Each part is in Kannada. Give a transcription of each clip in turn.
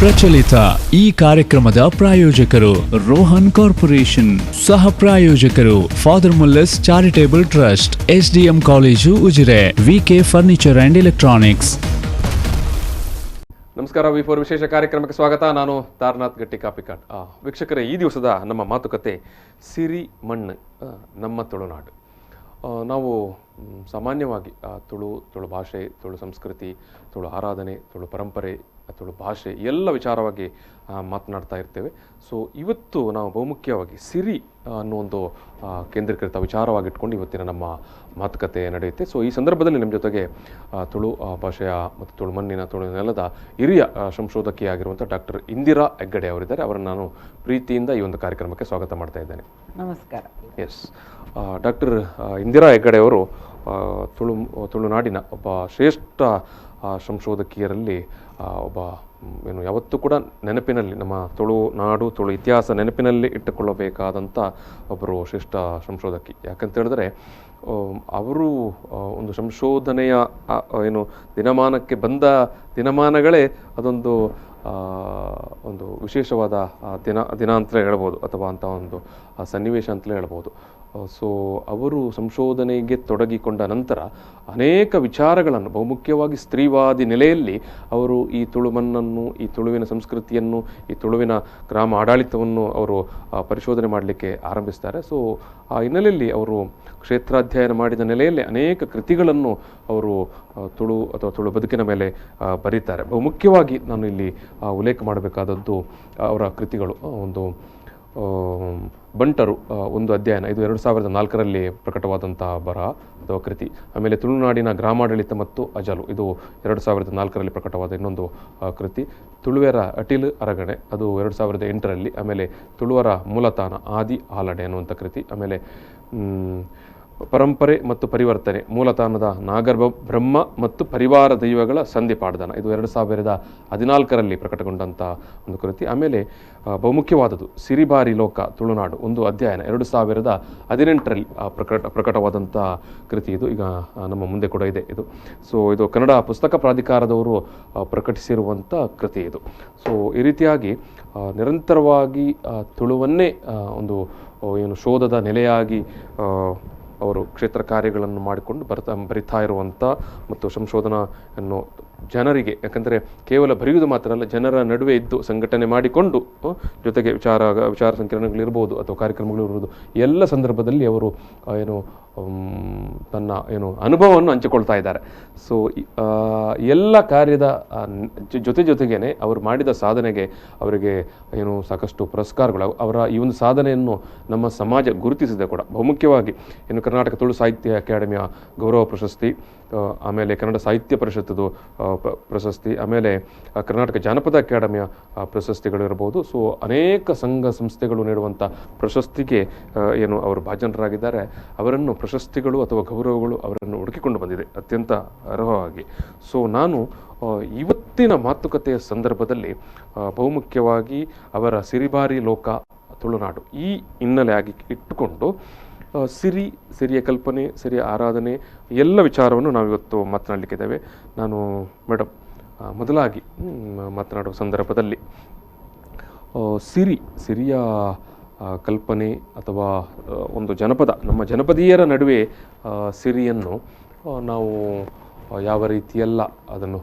ಪ್ರಚಲಿತ ಈ ಕಾರ್ಯಕ್ರಮದ ಪ್ರಾಯೋಜಕರು ರೋಹನ್ ಕಾರ್ಪೊರೇಷನ್, ಸಹ ಪ್ರಾಯೋಜಕರು father Muller's charitable trust, SDM college Ujire, VK furniture and electronics. ನಮಸ್ಕಾರ. ವಿ4 ವಿಶೇಷ ಕಾರ್ಯಕ್ರಮಕ್ಕೆ ಸ್ವಾಗತ. ನಾನು ತಾರನಾಥ್ ಗಟ್ಟಿ ಕಾಪಿಕಾಟ್. ವೀಕ್ಷಕರೇ, ಈ ದಿವಸದ ನಮ್ಮ ಮಾತುಕತೆ ಸಿರಿ ಮಣ್ಣು ನಮ್ಮ ತುಳುನಾಡು. ನಾವು ಸಾಮಾನ್ಯವಾಗಿ ತುಳು ಭಾಷೆ, ತುಳು ಸಂಸ್ಕೃತಿ, ತುಳು ಆರಾಧನೆ, ತುಳು ಪರಂಪರೆ, ತುಳು ಭಾಷೆ ಎಲ್ಲ ವಿಚಾರವಾಗಿ ಮಾತನಾಡ್ತಾ ಇರ್ತೇವೆ. ಸೊ ಇವತ್ತು ನಾವು ಬಹುಮುಖ್ಯವಾಗಿ ಸಿರಿ ಅನ್ನೋ ಒಂದು ಕೇಂದ್ರೀಕೃತ ವಿಚಾರವಾಗಿಟ್ಕೊಂಡು ಇವತ್ತಿನ ನಮ್ಮ ಮಾತುಕತೆ ನಡೆಯುತ್ತೆ. ಸೊ ಈ ಸಂದರ್ಭದಲ್ಲಿ ನಿಮ್ಮ ಜೊತೆಗೆ ತುಳು ಭಾಷೆಯ ಮತ್ತು ತುಳು ಮಣ್ಣಿನ, ತುಳು ನೆಲದ ಹಿರಿಯ ಸಂಶೋಧಕಿಯಾಗಿರುವಂಥ ಡಾಕ್ಟರ್ ಇಂದಿರಾ ಹೆಗ್ಗಡೆ ಅವರಿದ್ದಾರೆ. ಅವರನ್ನು ನಾನು ಪ್ರೀತಿಯಿಂದ ಈ ಒಂದು ಕಾರ್ಯಕ್ರಮಕ್ಕೆ ಸ್ವಾಗತ ಮಾಡ್ತಾ ಇದ್ದೇನೆ. ನಮಸ್ಕಾರ. ಎಸ್, ಡಾಕ್ಟರ್ ಇಂದಿರಾ ಹೆಗ್ಗಡೆ ಅವರು ತುಳುನಾಡಿನ ಒಬ್ಬ ಶ್ರೇಷ್ಠ ಸಂಶೋಧಕಿಯರಲ್ಲಿ ಒಬ್ಬ ಯಾವತ್ತೂ ಕೂಡ ನೆನಪಿನಲ್ಲಿ, ನಮ್ಮ ತುಳುನಾಡು, ತುಳು ಇತಿಹಾಸ ನೆನಪಿನಲ್ಲಿ ಇಟ್ಟುಕೊಳ್ಳಬೇಕಾದಂಥ ಒಬ್ಬರು ಶ್ರೇಷ್ಠ ಸಂಶೋಧಕಿ. ಯಾಕಂತ ಹೇಳಿದ್ರೆ ಅವರು ಒಂದು ಸಂಶೋಧನೆಯ ದಿನಮಾನಕ್ಕೆ ಬಂದ ದಿನಮಾನಗಳೇ ಅದೊಂದು ಒಂದು ವಿಶೇಷವಾದ ದಿನ ಅಂತಲೇ ಹೇಳ್ಬೋದು, ಅಥವಾ ಅಂಥ ಒಂದು ಸನ್ನಿವೇಶ ಅಂತಲೇ ಹೇಳ್ಬೋದು. ಸೊ ಅವರು ಸಂಶೋಧನೆಗೆ ತೊಡಗಿಕೊಂಡ ನಂತರ ಅನೇಕ ವಿಚಾರಗಳನ್ನು, ಬಹುಮುಖ್ಯವಾಗಿ ಸ್ತ್ರೀವಾದಿ ನೆಲೆಯಲ್ಲಿ ಅವರು ಈ ತುಳು ಮಣ್ಣನ್ನು, ಈ ತುಳುವಿನ ಸಂಸ್ಕೃತಿಯನ್ನು, ಈ ತುಳುವಿನ ಗ್ರಾಮ ಆಡಳಿತವನ್ನು ಅವರು ಪರಿಶೋಧನೆ ಮಾಡಲಿಕ್ಕೆ ಆರಂಭಿಸ್ತಾರೆ. ಸೊ ಆ ಹಿನ್ನೆಲೆಯಲ್ಲಿ ಅವರು ಕ್ಷೇತ್ರಾಧ್ಯಯನ ಮಾಡಿದ ನೆಲೆಯಲ್ಲಿ ಅನೇಕ ಕೃತಿಗಳನ್ನು ಅವರು ತುಳು ಅಥವಾ ತುಳು ಬದುಕಿನ ಮೇಲೆ ಬರೀತಾರೆ. ಬಹುಮುಖ್ಯವಾಗಿ ನಾನು ಇಲ್ಲಿ ಉಲ್ಲೇಖ ಮಾಡಬೇಕಾದದ್ದು ಅವರ ಕೃತಿಗಳು. ಒಂದು ಬಂಟರು ಒಂದು ಅಧ್ಯಯನ, ಇದು 2004ರಲ್ಲಿ ಪ್ರಕಟವಾದಂಥ ಬರಹ ಅಥವಾ ಕೃತಿ. ಆಮೇಲೆ ತುಳುನಾಡಿನ ಗ್ರಾಮಾಡಳಿತ ಮತ್ತು ಅಜಲು, ಇದು 2004ರಲ್ಲಿ ಪ್ರಕಟವಾದ ಇನ್ನೊಂದು ಕೃತಿ. ತುಳುವೆರ ಅಟಿಲ್ ಅರಗಣೆ, ಅದು 2008ರಲ್ಲಿ. ಆಮೇಲೆ ತುಳುವರ ಮೂಲತಾನ ಆದಿ ಆಲಡೆ ಅನ್ನುವಂಥ ಕೃತಿ. ಆಮೇಲೆ ಪರಂಪರೆ ಮತ್ತು ಪರಿವರ್ತನೆ, ಮೂಲತಾನದ ನಾಗರ್ಭ ಬ್ರಹ್ಮ ಮತ್ತು ಪರಿವಾರ ದೈವಗಳ ಸಂಧಿಪಾಡ್ದನ, ಇದು 2014ರಲ್ಲಿ ಪ್ರಕಟಗೊಂಡಂಥ ಒಂದು ಕೃತಿ. ಆಮೇಲೆ ಬಹುಮುಖ್ಯವಾದದ್ದು ಸಿರಿಬಾರಿ ಲೋಕ ತುಳುನಾಡು, ಒಂದು ಅಧ್ಯಯನ, 2018ರಲ್ಲಿ ಪ್ರಕಟವಾದಂಥ ಕೃತಿ. ಇದು ಈಗ ನಮ್ಮ ಮುಂದೆ ಕೂಡ ಇದೆ ಇದು. ಸೊ ಇದು ಕನ್ನಡ ಪುಸ್ತಕ ಪ್ರಾಧಿಕಾರದವರು ಪ್ರಕಟಿಸಿರುವಂಥ ಕೃತಿ ಇದು. ಸೊ ಈ ರೀತಿಯಾಗಿ ನಿರಂತರವಾಗಿ ತುಳುವನ್ನೇ ಒಂದು ಶೋಧದ ನೆಲೆಯಾಗಿ ಅವರು ಕ್ಷೇತ್ರ ಕಾರ್ಯಗಳನ್ನು ಮಾಡಿಕೊಂಡು ಬರಿತಾ ಇರುವಂಥ ಮತ್ತು ಸಂಶೋಧನೆಯನ್ನು ಜನರಿಗೆ, ಯಾಕಂದರೆ ಕೇವಲ ಬರೆಯುವುದು ಮಾತ್ರ ಅಲ್ಲ, ಜನರ ನಡುವೆ ಇದ್ದು ಸಂಘಟನೆ ಮಾಡಿಕೊಂಡು ಜೊತೆಗೆ ವಿಚಾರ ಸಂಕಿರಣಗಳಿರ್ಬೋದು ಅಥವಾ ಕಾರ್ಯಕ್ರಮಗಳಿರ್ಬೋದು, ಎಲ್ಲ ಸಂದರ್ಭದಲ್ಲಿ ಅವರು ತನ್ನ ಅನುಭವವನ್ನು ಹಂಚಿಕೊಳ್ತಾ ಇದ್ದಾರೆ. ಸೊ ಎಲ್ಲ ಕಾರ್ಯದ ಜೊತೆಗೇನೆ ಅವರು ಮಾಡಿದ ಸಾಧನೆಗೆ ಅವರಿಗೆ ಸಾಕಷ್ಟು ಪುರಸ್ಕಾರಗಳು, ಅವರ ಈ ಒಂದು ಸಾಧನೆಯನ್ನು ನಮ್ಮ ಸಮಾಜ ಗುರುತಿಸಿದೆ ಕೂಡ. ಬಹುಮುಖ್ಯವಾಗಿ ಕರ್ನಾಟಕ ತುಳು ಸಾಹಿತ್ಯ ಅಕಾಡೆಮಿಯ ಗೌರವ ಪ್ರಶಸ್ತಿ, ಆಮೇಲೆ ಕನ್ನಡ ಸಾಹಿತ್ಯ ಪರಿಷತ್ತದು ಪ್ರಶಸ್ತಿ, ಆಮೇಲೆ ಕರ್ನಾಟಕ ಜಾನಪದ ಅಕಾಡೆಮಿಯ ಪ್ರಶಸ್ತಿಗಳು ಇರ್ಬೋದು. ಸೊ ಅನೇಕ ಸಂಘ ಸಂಸ್ಥೆಗಳು ನೀಡುವಂಥ ಪ್ರಶಸ್ತಿಗೆ ಅವರು ಭಾಜನರಾಗಿದ್ದಾರೆ. ಅವರನ್ನು ಪ್ರಶಸ್ತಿಗಳು ಅಥವಾ ಗೌರವಗಳು ಅವರನ್ನು ಹುಡುಕಿಕೊಂಡು ಬಂದಿದೆ ಅತ್ಯಂತ ಅರ್ಹವಾಗಿ. ಸೊ ನಾನು ಇವತ್ತಿನ ಮಾತುಕತೆಯ ಸಂದರ್ಭದಲ್ಲಿ ಬಹುಮುಖ್ಯವಾಗಿ ಅವರ ಸಿರಿಬಾರಿ ಲೋಕ ತುಳುನಾಡು ಈ ಹಿನ್ನೆಲೆಯಾಗಿ ಇಟ್ಟುಕೊಂಡು ಸಿರಿಯ ಕಲ್ಪನೆ, ಸಿರಿಯ ಆರಾಧನೆ ಎಲ್ಲ ವಿಚಾರವನ್ನು ನಾವಿವತ್ತು ಮಾತನಾಡಲಿಕ್ಕಿದ್ದೇವೆ. ನಾನು ಮೇಡಮ್ ಮೊದಲಾಗಿ ಮಾತನಾಡುವ ಸಂದರ್ಭದಲ್ಲಿ ಸಿರಿಯ ಕಲ್ಪನೆ ಅಥವಾ ಒಂದು ಜನಪದ, ನಮ್ಮ ಜನಪದೀಯರ ನಡುವೆ ಸಿರಿಯನ್ನು ನಾವು ಯಾವ ರೀತಿಯೆಲ್ಲ ಅದನ್ನು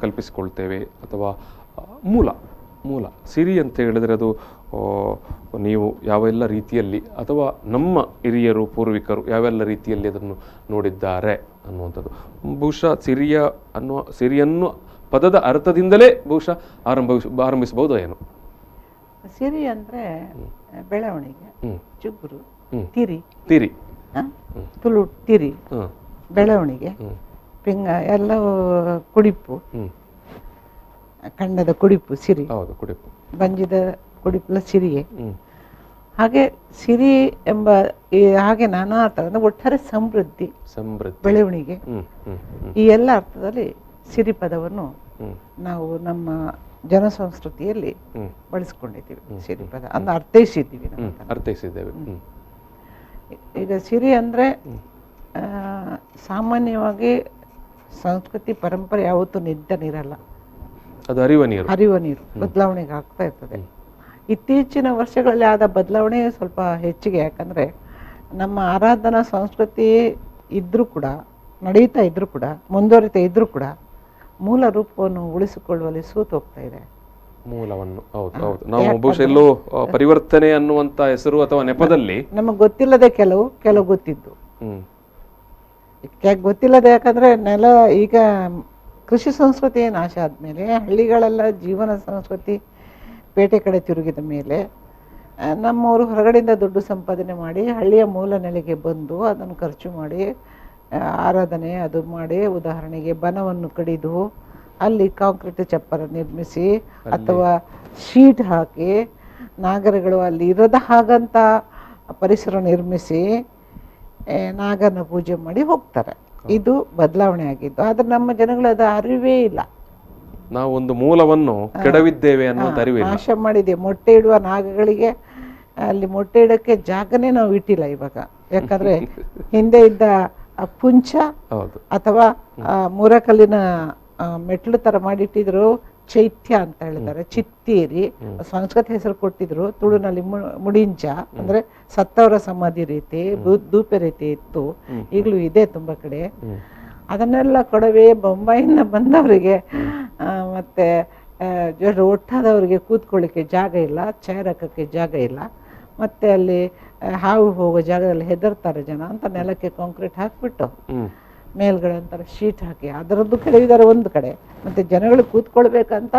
ಕಲ್ಪಿಸಿಕೊಳ್ತೇವೆ, ಅಥವಾ ಮೂಲ ಸಿರಿ ಅಂತ ಹೇಳಿದರೆ ಅದು ನೀವು ಯಾವೆಲ್ಲ ರೀತಿಯಲ್ಲಿ, ಅಥವಾ ನಮ್ಮ ಹಿರಿಯರು ಪೂರ್ವಿಕರು ಯಾವೆಲ್ಲ ರೀತಿಯಲ್ಲಿ ಅದನ್ನು ನೋಡಿದ್ದಾರೆ ಅನ್ನುವಂಥದ್ದು. ಬಹುಶಃ ಸಿರಿಯನ್ನು ಪದದ ಅರ್ಥದಿಂದಲೇ ಬಹುಶಃ ಆರಂಭಿಸಬಹುದು ಏನು? ಸಿರಿ ಅಂದರೆ ಬೆಳವಣಿಗೆ, ಚುಗುರು, ತಿರಿ ತುಳು ತಿರಿ, ಬೆಳವಣಿಗೆ, ಪಿಂಗ ಎಲ್ಲವೂ ಕುಡಿಪು, ಕಣ್ಣದ ಕುಡಿಪು ಸಿರಿ, ಕುಡಿಪು, ಬಂಜಿದ ಕುಡಿಪುಲ ಸಿರಿಯೇ. ಹಾಗೆ ಸಿರಿ ಎಂಬ ಹಾಗೆ ನಾನಾ ಅರ್ಥ, ಒಟ್ಟಾರೆ ಸಮೃದ್ಧಿ, ಬೆಳವಣಿಗೆ, ಈ ಎಲ್ಲ ಅರ್ಥದಲ್ಲಿ ಸಿರಿ ಪದವನ್ನು ನಾವು ನಮ್ಮ ಜನಸಂಸ್ಕೃತಿಯಲ್ಲಿ ಬಳಸ್ಕೊಂಡಿದ್ದೀವಿ. ಸಿರಿ ಪದ ಅಂದ್ರೆ ಅರ್ಥೈಸಿದ್ದೇವೆ. ಈಗ ಸಿರಿ ಅಂದ್ರೆ ಸಾಮಾನ್ಯವಾಗಿ ಸಂಸ್ಕೃತಿ ಪರಂಪರೆ ಯಾವತ್ತೂ ನಿರಲ್ಲ. ಅದು ಹರಿಯುವ ನೀರು, ಹರಿಯುವ ನೀರು ಬದಲಾವಣೆಗೆ ಆಗ್ತಾ ಇರ್ತದೆ. ಇತ್ತೀಚಿನ ವರ್ಷಗಳಲ್ಲಿ ಆದ ಬದಲಾವಣೆ ಸ್ವಲ್ಪ ಹೆಚ್ಚಿಗೆ. ಯಾಕಂದರೆ ನಮ್ಮ ಆರಾಧನಾ ಸಂಸ್ಕೃತಿ ಇದ್ರೂ ಕೂಡ, ನಡೀತಾ ಇದ್ರೂ ಕೂಡ, ಮುಂದುವರಿತಾ ಇದ್ರೂ ಕೂಡ ಮೂಲ ರೂಪವನ್ನು ಉಳಿಸಿಕೊಳ್ಳುವಲ್ಲಿ ಸೋತು ಹೋಗ್ತಾ ಇದೆ. ಮೂಲವನ್ನು ಹೌದು ಹೌದು. ನಾವು ಬಹುಶಃ ಎಲ್ಲೋ ಪರಿವರ್ತನೆ ಅನ್ನುವಂತ ಹೆಸರು ಅಥವಾ ನೆಪದಲ್ಲಿ ನಮಗೆ ಗೊತ್ತಿಲ್ಲದೆ ಕೆಲವು ಗೊತ್ತಿದ್ದು ಗೊತ್ತಿಲ್ಲದೆ. ಯಾಕಂದ್ರೆ ಈಗ ಕೃಷಿ ಸಂಸ್ಕೃತಿ ನಾಶ ಆದ್ಮೇಲೆ ಹಳ್ಳಿಗಳೆಲ್ಲ ಜೀವನ ಸಂಸ್ಕೃತಿ ಪೇಟೆ ಕಡೆ ತಿರುಗಿದ ಮೇಲೆ ನಮ್ಮವರು ಹೊರಗಡೆಯಿಂದ ದುಡ್ಡು ಸಂಪಾದನೆ ಮಾಡಿ ಹಳ್ಳಿಯ ಮೂಲ ನೆಲೆಗೆ ಬಂದು ಅದನ್ನು ಖರ್ಚು ಮಾಡಿ ಆರಾಧನೆ ಅದು ಮಾಡಿ, ಉದಾಹರಣೆಗೆ ಬನವನ್ನು ಕಡಿದು ಅಲ್ಲಿ ಕಾಂಕ್ರೀಟ್ ಚಪ್ಪರ ನಿರ್ಮಿಸಿ ಅಥವಾ ಶೀಟ್ ಹಾಕಿ ನಾಗರಗಳು ಅಲ್ಲಿ ಇರದ ಹಾಗಂತ ಪರಿಸರ ನಿರ್ಮಿಸಿ ನಾಗರನ ಪೂಜೆ ಮಾಡಿ ಹೋಗ್ತಾರೆ. ಇದು ಬದಲಾವಣೆ ಆಗಿದ್ದು. ಆದ್ರೆ ನಮ್ಮ ಜನಗಳು ಅದು ಅರಿವೇ ಇಲ್ಲ. ನಾವು ಒಂದು ಮೂಲವನ್ನು ಕೆಡವಿದ್ದೇವೆ ಅನ್ನೋ ಅರಿವಿಲ್ಲ, ನಾಶ ಮಾಡಿದ್ದೇವೆ. ಮೊಟ್ಟೆ ಇಡುವ ನಾಗಗಳಿಗೆ ಅಲ್ಲಿ ಮೊಟ್ಟೆ ಇಡಕ್ಕೆ ಜಾಗನೇ ನಾವು ಇಟ್ಟಿಲ್ಲ ಇವಾಗ. ಯಾಕಂದ್ರೆ ಹಿಂದೆ ಇದ್ದ ಪುಂಚ ಅಥವಾ ಮುರಕಲ್ಲಿನ ಮೆಟ್ಲು ತರ ಮಾಡಿಟ್ಟಿದ್ರು, ಚೈತ್ಯ ಅಂತ ಹೇಳಿದ್ದಾರೆ, ಚಿತ್ತೇರಿ ಸಂಸ್ಕೃತ ಹೆಸರು ಕೊಟ್ಟಿದ್ರು. ತುಳುನಲ್ಲಿ ಮುಡಿಂಚ ಅಂದ್ರೆ ಸತ್ತವರ ಸಮಾಧಿ ರೀತಿ, ಧೂಪೆ ರೀತಿ ಇತ್ತು, ಈಗಲೂ ಇದೆ ತುಂಬಾ ಕಡೆ. ಅದನ್ನೆಲ್ಲ ಕೊಡವೆ ಬೊಂಬಾಯಿಂದ ಬಂದವರಿಗೆ ಮತ್ತೆ ಒಟ್ಟಾದವರಿಗೆ ಕೂತ್ಕೊಳ್ಳಿಕ್ಕೆ ಜಾಗ ಇಲ್ಲ, ಚೇರ್ ಹಾಕಕ್ಕೆ ಜಾಗ ಇಲ್ಲ, ಮತ್ತೆ ಅಲ್ಲಿ ಹಾವು ಹೋಗೋ ಜಾಗದಲ್ಲಿ ಹೆದರ್ತಾರೆ ಜನ ಅಂತ ನೆಲಕ್ಕೆ ಕಾಂಕ್ರೀಟ್ ಹಾಕ್ಬಿಟ್ಟು ಮೇಲ್ಗಡೆ ಅಂತಾರೆ ಶೀಟ್ ಹಾಕಿ ಅದರದ್ದು ಕೆಡವಿದ್ದಾರೆ ಒಂದು ಕಡೆ. ಮತ್ತೆ ಜನಗಳು ಕೂತ್ಕೊಳ್ಬೇಕಂತ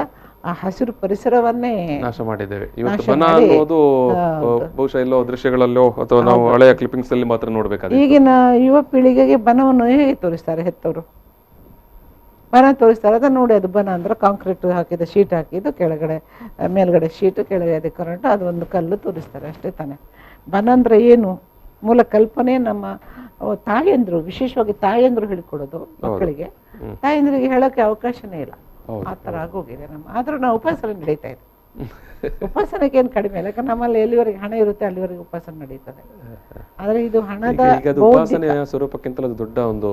ಆ ಹಸಿರು ಪರಿಸರವನ್ನೇ ನಾಶ ಮಾಡಿದ್ದೇವೆ. ಇವತ್ತು ಬನ ಅನ್ನೋದು ಬಹುಶಃ ಎಲ್ಲೋ ದೃಶ್ಯಗಳಲ್ಲೋ ಅಥವಾ ನಾವು ಹಳೆಯ ಕ್ಲಿಪ್ಪಿಂಗ್ಸ್ ಅಲ್ಲಿ ಮಾತ್ರ ನೋಡ್ಬೇಕಾದ್ರೆ, ಈಗಿನ ಯುವ ಪೀಳಿಗೆಗೆ ಬನವನ್ನು ಹೇಗೆ ತೋರಿಸ್ತಾರೆ ಹೆತ್ತವರು? ಬನ ತೋರಿಸ್ತಾರೆ, ಅದನ್ನು ನೋಡಿ ಅದು ಬನ ಅಂದ್ರೆ ಕಾಂಕ್ರೀಟ್ ಹಾಕಿದ ಶೀಟ್ ಹಾಕಿದ್ದು, ಕೆಳಗಡೆ ಮೇಲ್ಗಡೆ ಶೀಟು, ಕೆಳಗಡೆ ಕರೆಂಟ್, ಅದು ಒಂದು ಕಲ್ಲು ತೋರಿಸ್ತಾರೆ ಅಷ್ಟೇ ತಾನೆ. ಬನ ಅಂದ್ರೆ ಏನು? ಮೂಲ ಕಲ್ಪನೆ ನಮ್ಮ ತಾಯಂದ್ರು, ವಿಶೇಷವಾಗಿ ತಾಯಂದ್ರು ಹೇಳಿಕೊಡೋದು ಮಕ್ಕಳಿಗೆ. ತಾಯಂದ್ರಿಗೆ ಹೇಳೋಕೆ ಅವಕಾಶನೇ ಇಲ್ಲ, ಆ ಥರ ಆಗೋಗಿದೆ ನಮ್ಮ. ಆದ್ರೂ ನಾವು ಉಪಾಸನೆ ನಡೀತಾ ಇದೆ. ಉಪಾಸನೆಗೆ ಏನು ಕಡಿಮೆ ಇಲ್ಲ, ಯಾಕಂದ್ರೆ ನಮ್ಮಲ್ಲಿ ಎಲ್ಲಿವರೆಗೆ ಹಣ ಇರುತ್ತೆ ಅಲ್ಲಿವರೆಗೆ ಉಪಾಸನೆ ನಡೀತದೆ. ಆದ್ರೆ ಇದು ಹಣದ ಉಪಾಸನೆಯ ಸ್ವರೂಪಕ್ಕಿಂತಲೂ ದೊಡ್ಡ ಒಂದು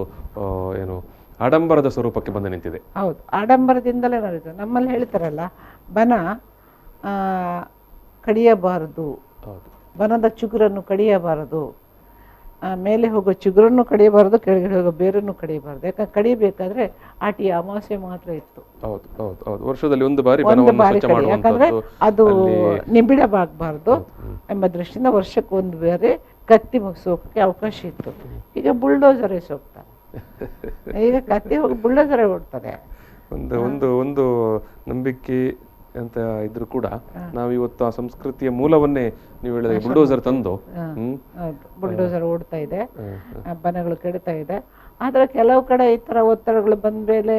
ಏನು ಆಡಂಬರದ ಸ್ವರೂಪಕ್ಕೆ ಬಂದು ನಿಂತಿದೆ. ಹೌದು, ಆಡಂಬರದಿಂದಲೇ ನಡೀತದೆ. ನಮ್ಮಲ್ಲಿ ಹೇಳ್ತಾರಲ್ಲ, ಬನ ಕಡಿಯಬಾರದು, ಬನದ ಚಿಗುರನ್ನು ಕಡಿಯಬಾರದು, ಮೇಲೆ ಹೋಗೋ ಚಿಗುರನ್ನು ಕಡಿಯಬಾರದು, ಕೆಳಗಡೆ ಹೋಗೋ ಬೇರನ್ನು ಕಡಿಯಬಾರದು. ಯಾಕಂದ್ರೆ ಕಡಿಯಬೇಕಾದ್ರೆ ಆಟಿ ಅಮಾವಾಸ್ಯೆ ಮಾತ್ರ ಇತ್ತು. ವರ್ಷದಲ್ಲಿ ಒಂದು ಬಾರಿ ಯಾಕಂದ್ರೆ ಅದು ನಿಬಿಡಬಾಗಬಾರ್ದು ಎಂಬ ದೃಷ್ಟಿಯಿಂದ ವರ್ಷಕ್ಕೆ ಒಂದು ಬೇರೆ ಕತ್ತಿ ಮುಗಿಸೋಕೆ ಅವಕಾಶ ಇತ್ತು. ಈಗ ಬುಲ್ಡೋಸರೇ ಸೋಗ್ತಾರೆ, ಈಗ ಕತ್ತಿ ಹೋಗಿ ಬುಲ್ಡೋಸರೇ ಓಡ್ತಾರೆ. ಒಂದು ನಂಬಿಕೆ ಅಂತ ಇದ್ರು ಕೂಡ ನಾವು ಇವತ್ತು ಆ ಸಂಸ್ಕೃತಿಯ ಮೂಲವನ್ನೇ ನೀವು ಹೇಳಿದ ಬುಲ್ಡೋಸರ್ ತಂದು ಬುಲ್ಡೋಸರ್ ಓಡ್ತಾ ಇದೆ, ಬನಗಳು ಕೆಡ್ತಾ ಇದೆ. ಆದ್ರೆ ಕೆಲವು ಕಡೆ ಈ ತರ ಒತ್ತಡಗಳು ಬಂದ ಮೇಲೆ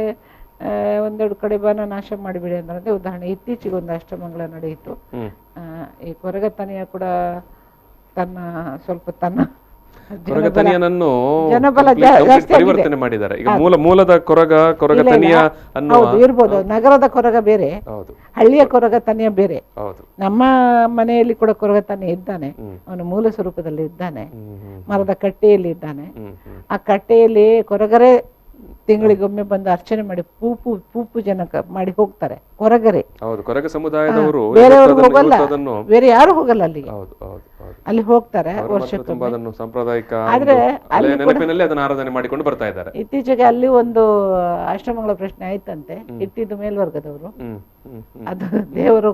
ಒಂದೆರಡು ಕಡೆ ಬನ ನಾಶ ಮಾಡಿಬಿಡಿ ಅಂದ್ರೆ, ಉದಾಹರಣೆ ಇತ್ತೀಚೆಗೆ ಒಂದು ಅಷ್ಟಮಂಗಳ ನಡೆಯಿತು. ಈ ಕೊರಗತನಿಯ ಕೂಡ ತನ್ನ ಪರಿವರ್ತನೆ ಮಾಡಿದ್ದಾರೆ. ಈಗ ಮೂಲದ ಕೊರಗತನಿಯ ಇರ್ಬೋದು. ನಗರದ ಕೊರಗ ಬೇರೆ, ಹಳ್ಳಿಯ ಕೊರಗತನಿಯ ಬೇರೆ. ನಮ್ಮ ಮನೆಯಲ್ಲಿ ಕೂಡ ಕೊರಗತನಿಯ ಇದ್ದಾನೆ, ಅವನು ಮೂಲ ಸ್ವರೂಪದಲ್ಲಿ ಇದ್ದಾನೆ, ಮರದ ಕಟ್ಟೆಯಲ್ಲಿ ಇದ್ದಾನೆ. ಆ ಕಟ್ಟೆಯಲ್ಲಿ ಕೊರಗರೇ ತಿಂಗಳಿಗೊಮ್ಮೆ ಬಂದು ಅರ್ಚನೆ ಮಾಡಿ ಪೂಪು ಜನಕ ಮಾಡಿ ಹೋಗ್ತಾರೆ ಕೊರಗರೆ. ಕೊರಗ ಸಮುದಾಯದವರು ಬೇರೆಯವರು ಹೋಗಲ್ಲ, ಬೇರೆ ಯಾರು ಹೋಗಲ್ಲ ಅಲ್ಲಿಗೆ, ಅಲ್ಲಿ ಹೋಗ್ತಾರೆ ವರ್ಷಕ್ಕೊಮ್ಮೆ. ಆದ್ರೆ ಆರಾಧನೆ ಮಾಡಿಕೊಂಡು ಬರ್ತಾ ಇದ್ದಾರೆ. ಇತ್ತೀಚೆಗೆ ಅಲ್ಲಿ ಒಂದು ಅಷ್ಟಮಂಗಳ ಪ್ರಶ್ನೆ ಆಯ್ತಂತೆ, ಇಟ್ಟಿದ್ದು ಮೇಲ್ವರ್ಗದವರು, ಅದು ದೇವರು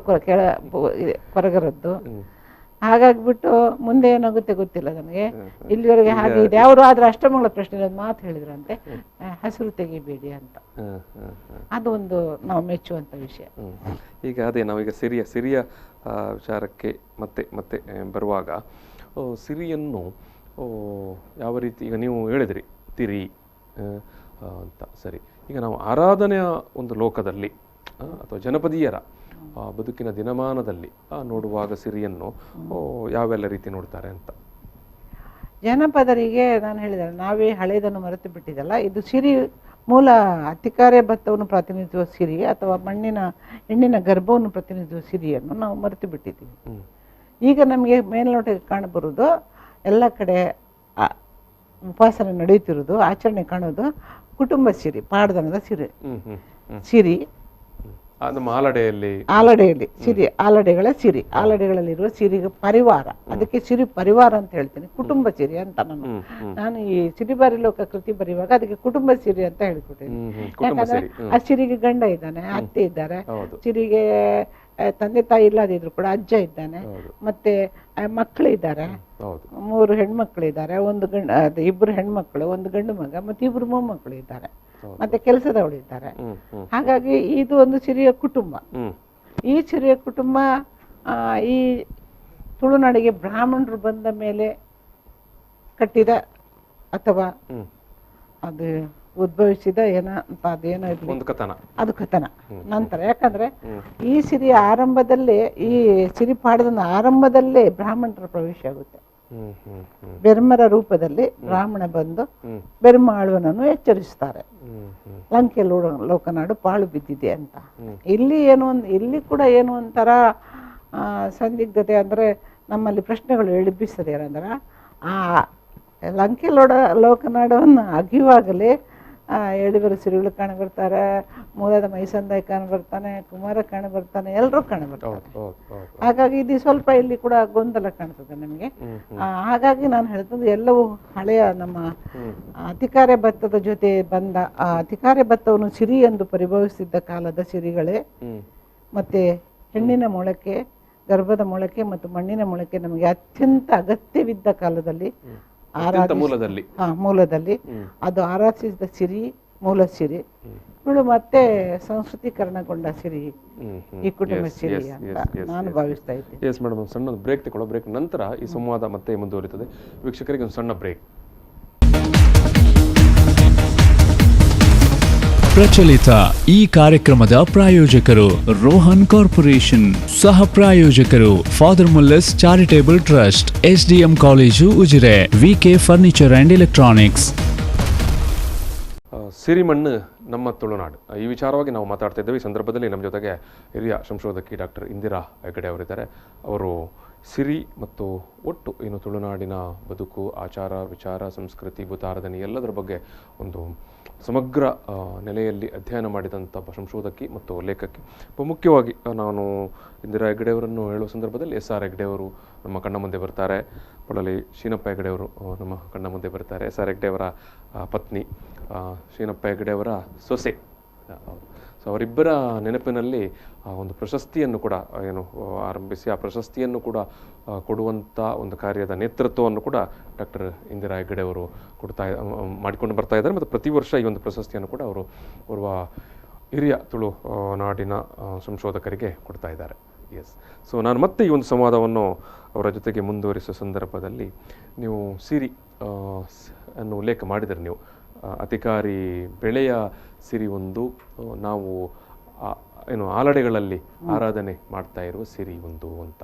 ಕೊರಗರದ್ದು. ಹಾಗಾಗ್ಬಿಟ್ಟು ಮುಂದೆ ಏನಾಗುತ್ತೆ ಗೊತ್ತಿಲ್ಲ ನನಗೆ, ಇಲ್ಲಿವರೆಗೆ ಹಾಗೆ ಇದೆ. ಅವರು ಆದ್ರೆ ಅಷ್ಟಮಂಗಳ ಪ್ರಶ್ನೆ ಮಾತು ಹೇಳಿದ್ರಂತೆ, ಹಸಿರು ತೆಗಿಬೇಡಿ ಅಂತ. ಅದು ಒಂದು ನಾವು ಮೆಚ್ಚುವಂತ ವಿಷಯ. ಈಗ ಅದೇ ನಾವೀಗ ಸಿರಿಯ ವಿಚಾರಕ್ಕೆ ಮತ್ತೆ ಬರುವಾಗ, ಸಿರಿಯನ್ನು ಯಾವ ರೀತಿ, ಈಗ ನೀವು ಹೇಳಿದ್ರಿ ತಿರಿ ಅಂತ, ಸರಿ. ಈಗ ನಾವು ಆರಾಧನೆಯ ಒಂದು ಲೋಕದಲ್ಲಿ ಅಥವಾ ಜನಪದೀಯರ ಬದುಕಿನ ದಿನಮಾನದಲ್ಲಿ ನೋಡುವಾಗ ಸಿರಿಯನ್ನು ಯಾವೆಲ್ಲ ರೀತಿ ನೋಡ್ತಾರೆ ಅಂತ? ಜನಪದರಿಗೆ ನಾನು ಹೇಳಿದೆ, ನಾವೇ ಹಳೆಯದನ್ನು ಮರೆತು ಬಿಟ್ಟಿದ್ದಲ್ಲ. ಇದು ಸಿರಿ ಮೂಲ ಅತಿಕಾರ್ಯ ಭತ್ತವನ್ನು ಪ್ರತಿನಿಧಿಸುವ ಸಿರಿ ಅಥವಾ ಹೆಣ್ಣಿನ ಗರ್ಭವನ್ನು ಪ್ರತಿನಿಧಿಸುವ ಸಿರಿಯನ್ನು ನಾವು ಮರೆತು ಬಿಟ್ಟಿದ್ದೀವಿ. ಈಗ ನಮಗೆ ಮೇಲ್ನೋಟಕ್ಕೆ ಕಾಣಬರುವುದು, ಎಲ್ಲ ಕಡೆ ಉಪಾಸನೆ ನಡೆಯುತ್ತಿರುವುದು, ಆಚರಣೆ ಕಾಣೋದು ಕುಟುಂಬ ಸಿರಿ, ಪಾಡ್ದನದ ಸಿರಿ, ನಮ್ಮ ಆಲಡೆಯಲ್ಲಿ ಆಲಡೆಯಲ್ಲಿ ಸಿರಿ, ಆಲಡೆಗಳ ಸಿರಿ, ಆಲಡೆಗಳಲ್ಲಿರುವ ಸಿರಿಗೆ ಪರಿವಾರ, ಅದಕ್ಕೆ ಸಿರಿ ಪರಿವಾರ ಅಂತ ಹೇಳ್ತೀನಿ, ಕುಟುಂಬ ಸಿರಿ ಅಂತ. ನಾನು ಈ ಸಿರಿಬಾರಿ ಲೋಕ ಕೃತಿ ಬರೆಯುವಾಗ ಅದಕ್ಕೆ ಕುಟುಂಬ ಸಿರಿ ಅಂತ ಹೇಳ್ಕೊಟ್ಟಿದ್ದೀನಿ. ಯಾಕಂದ್ರೆ ಆ ಸಿರಿಗೆ ಗಂಡ ಇದ್ದಾನೆ, ಅತ್ತೆ ಇದ್ದಾರೆ, ಸಿರಿಗೆ ತಂದೆ ತಾಯಿ ಇಲ್ಲದಿದ್ರು ಕೂಡ ಅಜ್ಜ ಇದ್ದಾನೆ, ಮತ್ತೆ ಮಕ್ಕಳು ಇದ್ದಾರೆ, 3 ಹೆಣ್ಮಕ್ಳಿದ್ದಾರೆ, ಇಬ್ಬರು ಹೆಣ್ಮಕ್ಳು, 1 ಗಂಡು ಮಗ, ಮತ್ತೆ 2 ಮೊಮ್ಮಕ್ಕಳು ಇದ್ದಾರೆ, ಮತ್ತೆ ಕೆಲಸದವಳು ಇದ್ದಾರೆ. ಹಾಗಾಗಿ ಇದು ಒಂದು ಸಿರಿಯ ಕುಟುಂಬ. ಈ ಸಿರಿಯ ಕುಟುಂಬ ಈ ತುಳುನಾಡಿಗೆ ಬ್ರಾಹ್ಮಣರು ಬಂದ ಮೇಲೆ ಕಟ್ಟಿದ ಅಥವಾ ಅದು ಉದ್ಭವಿಸಿದ ಅಂತ ಅದೇನೋ ಅದು ಕಥನ ನಂತರ. ಯಾಕಂದ್ರೆ ಈ ಸಿರಿಯ ಆರಂಭದಲ್ಲೇ, ಈ ಸಿರಿಪಾಡದ ಆರಂಭದಲ್ಲೇ ಬ್ರಾಹ್ಮಣರ ಪ್ರವೇಶ ಆಗುತ್ತೆ. ಬೆರ್ಮರ ರೂಪದಲ್ಲಿ ಬ್ರಾಹ್ಮಣ ಬಂದು ಬೆರ್ಮಾಳುವನನ್ನು ಎಚ್ಚರಿಸ್ತಾರೆ, ಲಂಕೆ ಲೋಕನಾಡು ಪಾಳು ಬಿದ್ದಿದೆ ಅಂತ. ಇಲ್ಲಿ ಕೂಡ ಏನು ಒಂಥರ ಸಂದಿಗ್ಧತೆ ಅಂದ್ರೆ, ನಮ್ಮಲ್ಲಿ ಪ್ರಶ್ನೆಗಳು ಎಬ್ಬಿಸ್ತದೆ. ಏನಂದ್ರೆ ಆ ಲಂಕೆ ಲೋಕನಾಡವನ್ನು ಅಗಿಯುವಾಗಲೇ 7 ಸಿರಿಗಳು ಕಾಣ ಬರ್ತಾರೆ, ಮೂಲದ ಮೈಸಂದಾಯಿ ಕಾಣ ಬರ್ತಾನೆ, ಕುಮಾರ ಕಾಣ ಬರ್ತಾನೆ, ಎಲ್ಲರೂ ಕಾಣ ಬರ್ತಾರೆ. ಹಾಗಾಗಿ ಇದು ಸ್ವಲ್ಪ ಇಲ್ಲಿ ಕೂಡ ಗೊಂದಲ ಕಾಣ್ತದೆ ನಮಗೆ. ಹಾಗಾಗಿ ನಾನು ಹೇಳ್ತದ್ದು ಎಲ್ಲವೂ ಹಳೆಯ ನಮ್ಮ ಅತಿಕಾರ್ಯ ಭತ್ತದ ಜೊತೆ ಬಂದ, ಆ ಅತಿಕಾರ್ಯ ಭತ್ತವನ್ನು ಸಿರಿ ಎಂದು ಪರಿಭವಿಸಿದ್ದ ಕಾಲದ ಸಿರಿಗಳೇ. ಮತ್ತೆ ಹೆಣ್ಣಿನ ಮೊಳಕೆ, ಗರ್ಭದ ಮೊಳಕೆ ಮತ್ತು ಮಣ್ಣಿನ ಮೊಳಕೆ ನಮಗೆ ಅತ್ಯಂತ ಅಗತ್ಯವಿದ್ದ ಕಾಲದಲ್ಲಿ ಮೂಲದಲ್ಲಿ ಅದು ಆರಾಧಿಸಿದ ಸಿರಿ, ಮೂಲ ಸಿರಿ ಇವಳು ಮತ್ತೆ ಸಂಸ್ಕೃತೀಕರಣಗೊಂಡ ಸಿರಿ, ಈ ಕುಟುಂಬ ಸಿರಿ ಅಂತ ನಾನು ಭಾವಿಸ್ತಾ ಇದ್ದೀನಿ. ಎಸ್ ಮೇಡಮ್, ಸಣ್ಣ ಬ್ರೇಕ್ ತಗೊಳ್ಳೋ. ಬ್ರೇಕ್ ನಂತರ ಈ ಸಂವಾದ ಮತ್ತೆ ಮುಂದುವರಿತದೆ. ವೀಕ್ಷಕರಿಗೆ ಒಂದು ಸಣ್ಣ ಬ್ರೇಕ್. ಪ್ರಚಲಿತ ಈ ಕಾರ್ಯಕ್ರಮದ ಪ್ರಾಯೋಜಕರು ರೋಹನ್ ಕಾರ್ಪೊರೇಷನ್, ಸಹ ಪ್ರಾಯೋಜಕರು father Muller's charitable trust, SDM college Ujire, VK furniture and electronics. ಸಿರಿಮಣ್ಣು ನಮ್ಮ ತುಳುನಾಡು, ಈ ವಿಚಾರವಾಗಿ ನಾವು ಮಾತಾಡ್ತಾ ಇದ್ದೇವೆ. ಈ ಸಂದರ್ಭದಲ್ಲಿ ನಮ್ಮ ಜೊತೆಗೆ ಹಿರಿಯ ಸಂಶೋಧಕಿ ಡಾಕ್ಟರ್ ಇಂದಿರಾ ಹೆಗಡೆ ಅವರಿದ್ದಾರೆ. ಅವರು ಸಿರಿ ಮತ್ತು ಒಟ್ಟು ಏನು ತುಳುನಾಡಿನ ಬದುಕು, ಆಚಾರ ವಿಚಾರ, ಸಂಸ್ಕೃತಿ, ಭೂತಾರಾಧನೆ ಎಲ್ಲದರ ಬಗ್ಗೆ ಒಂದು ಸಮಗ್ರ ನೆಲೆಯಲ್ಲಿ ಅಧ್ಯಯನ ಮಾಡಿದಂಥ ಸಂಶೋಧಕಿ ಮತ್ತು ಲೇಖಕಿ. ಮುಖ್ಯವಾಗಿ ನಾನು ಇಂದಿರಾ ಹೆಗಡೆಯವರನ್ನು ಹೇಳುವ ಸಂದರ್ಭದಲ್ಲಿ SR ಹೆಗಡೆಯವರು ನಮ್ಮ ಕಣ್ಣ ಮುಂದೆ ಬರ್ತಾರೆ, ಪೊಳಲಿ ಶೀನಪ್ಪ ಹೆಗಡೆಯವರು ನಮ್ಮ ಕಣ್ಣ ಮುಂದೆ ಬರ್ತಾರೆ. SR ಹೆಗಡೆಯವರ ಪತ್ನಿ, ಶೀನಪ್ಪ ಹೆಗಡೆಯವರ ಸೊಸೆ. ಸೊ ಅವರಿಬ್ಬರ ನೆನಪಿನಲ್ಲಿ ಒಂದು ಪ್ರಶಸ್ತಿಯನ್ನು ಕೂಡ ಏನು ಆರಂಭಿಸಿ, ಆ ಪ್ರಶಸ್ತಿಯನ್ನು ಕೂಡ ಕೊಡುವಂಥ ಒಂದು ಕಾರ್ಯದ ನೇತೃತ್ವವನ್ನು ಕೂಡ ಡಾಕ್ಟರ್ ಇಂದಿರಾ ಹೆಗಡೆ ಅವರು ಮಾಡಿಕೊಂಡು ಬರ್ತಾ ಇದ್ದಾರೆ. ಮತ್ತು ಪ್ರತಿ ವರ್ಷ ಈ ಒಂದು ಪ್ರಶಸ್ತಿಯನ್ನು ಕೂಡ ಅವರು ಓರ್ವ ಹಿರಿಯ ತುಳು ನಾಡಿನ ಸಂಶೋಧಕರಿಗೆ ಕೊಡ್ತಾ ಇದ್ದಾರೆ. ಎಸ್. ಸೊ ನಾನು ಮತ್ತೆ ಈ ಒಂದು ಸಂವಾದವನ್ನು ಅವರ ಜೊತೆಗೆ ಮುಂದುವರಿಸುವ ಸಂದರ್ಭದಲ್ಲಿ, ನೀವು ಸಿರಿ ಅನ್ನು ಉಲ್ಲೇಖ ಮಾಡಿದರೆ, ನೀವು ಅತಿಕಾರಿ ಬೆಳೆಯ ಸಿರಿ ಒಂದು, ನಾವು ಏನು ಆಲಡೆಗಳಲ್ಲಿ ಆರಾಧನೆ ಮಾಡ್ತಾ ಇರುವ ಸಿರಿ ಒಂದು ಅಂತ.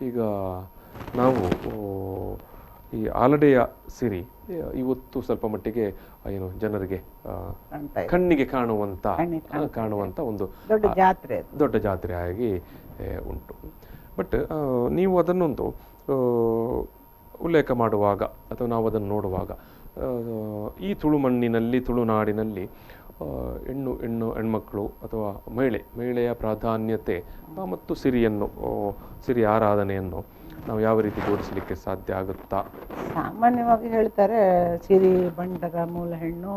ಈಗ ನಾವು ಈ ಆಲಡೆಯ ಸಿರಿ ಇವತ್ತು ಸ್ವಲ್ಪ ಮಟ್ಟಿಗೆ ಏನು ಜನರಿಗೆ ಕಣ್ಣಿಗೆ ಕಾಣುವಂಥ ಒಂದು ದೊಡ್ಡ ಜಾತ್ರೆ ಆಗಿ ಉಂಟು. ಬಟ್ ನೀವು ಅದನ್ನೊಂದು ಉಲ್ಲೇಖ ಮಾಡುವಾಗ ಅಥವಾ ನಾವು ಅದನ್ನು ನೋಡುವಾಗ, ಈ ತುಳು ಮಣ್ಣಿನಲ್ಲಿ, ತುಳುನಾಡಿನಲ್ಲಿ ಹೆಣ್ಮಕ್ಕಳು ಅಥವಾ ಮಹಿಳೆಯ ಪ್ರಾಧಾನ್ಯತೆ ಮತ್ತು ಸಿರಿ ಆರಾಧನೆಯನ್ನು ನಾವು ಯಾವ ರೀತಿ ಜೋಡಿಸಲಿಕ್ಕೆ ಸಾಧ್ಯ ಆಗುತ್ತಾ? ಸಾಮಾನ್ಯವಾಗಿ ಹೇಳ್ತಾರೆ ಸಿರಿ ಬಂಡರ ಮೂಲ ಹೆಣ್ಣು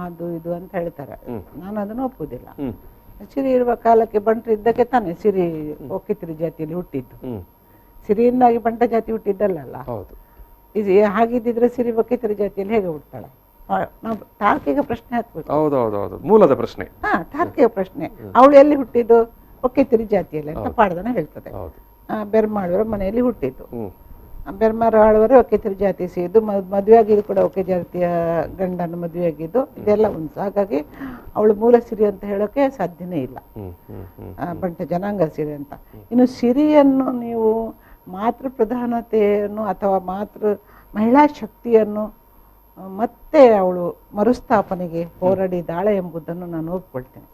ಅದು ಇದು ಅಂತ ಹೇಳ್ತಾರೆ. ನಾನು ಅದನ್ನು ಒಪ್ಪುದಿಲ್ಲ. ಸಿರಿ ಇರುವ ಕಾಲಕ್ಕೆ ಬಂಟರು ಇದ್ದಕ್ಕೆ ತಾನೆ ಸಿರಿ ಒಕ್ಕಿತಿರಿ ಜಾತಿಯಲ್ಲಿ ಹುಟ್ಟಿದ್ದು. ಸಿರಿಯಿಂದಾಗಿ ಬಂಟ ಜಾತಿ ಹುಟ್ಟಿದ್ದಲ್ಲ. ಇದು ಹಾಗಿದ್ದಿದ್ರೆ ಸಿರಿ ಒಕ್ಕಿತಿರಿ ಜಾತಿಯಲ್ಲಿ ಹೇಗೆ ಹುಡ್ತಾಳೆ? ನಾವು ತಾರ್ಕಿಕ ಪ್ರಶ್ನೆ ಹಾಕ್ಬೇಕು. ಹೌದೌದು, ಮೂಲದ ಪ್ರಶ್ನೆ. ತಾರ್ಕಿಕ ಪ್ರಶ್ನೆ. ಅವಳು ಎಲ್ಲಿ ಹುಟ್ಟಿದ್ದು? ಒಕ್ಕಿತಿರಿ ಜಾತಿಯಲ್ಲಿ ಅಂತ ಪಾಡ್ದನ ಹೇಳ್ತದೆ. ಬೆರ್ಮಾಳುವರ ಮನೆಯಲ್ಲಿ ಹುಟ್ಟಿದ್ದು. ಬೆರ್ಮಾಳುವರು ಒಕ್ಕಿತಿರಿ ಜಾತಿ ಸೇರಿದ್ದು, ಮದುವೆ ಆಗಿದ್ದು ಕೂಡ ಒಕ್ಕೆ ಜಾತಿಯ ಗಂಡನ ಮದುವೆ ಆಗಿದ್ದು, ಇದೆಲ್ಲ ಉಂಟು. ಹಾಗಾಗಿ ಅವಳು ಮೂಲ ಸಿರಿ ಅಂತ ಹೇಳೋಕೆ ಸಾಧ್ಯನೇ ಇಲ್ಲ, ಬಂಟ ಜನಾಂಗ ಸಿರಿ ಅಂತ. ಇನ್ನು ಸಿರಿಯನ್ನು ನೀವು ಮಾತೃ ಪ್ರಧಾನತೆಯನ್ನು ಅಥವಾ ಮಹಿಳಾ ಶಕ್ತಿಯನ್ನು ಮತ್ತೆ ಅವಳು ಮರುಸ್ಥಾಪನೆಗೆ ಹೋರಾಡಿದಾಳೆ ಎಂಬುದನ್ನು ನಾನು ಒಪ್ಕೊಳ್ತೇನೆ.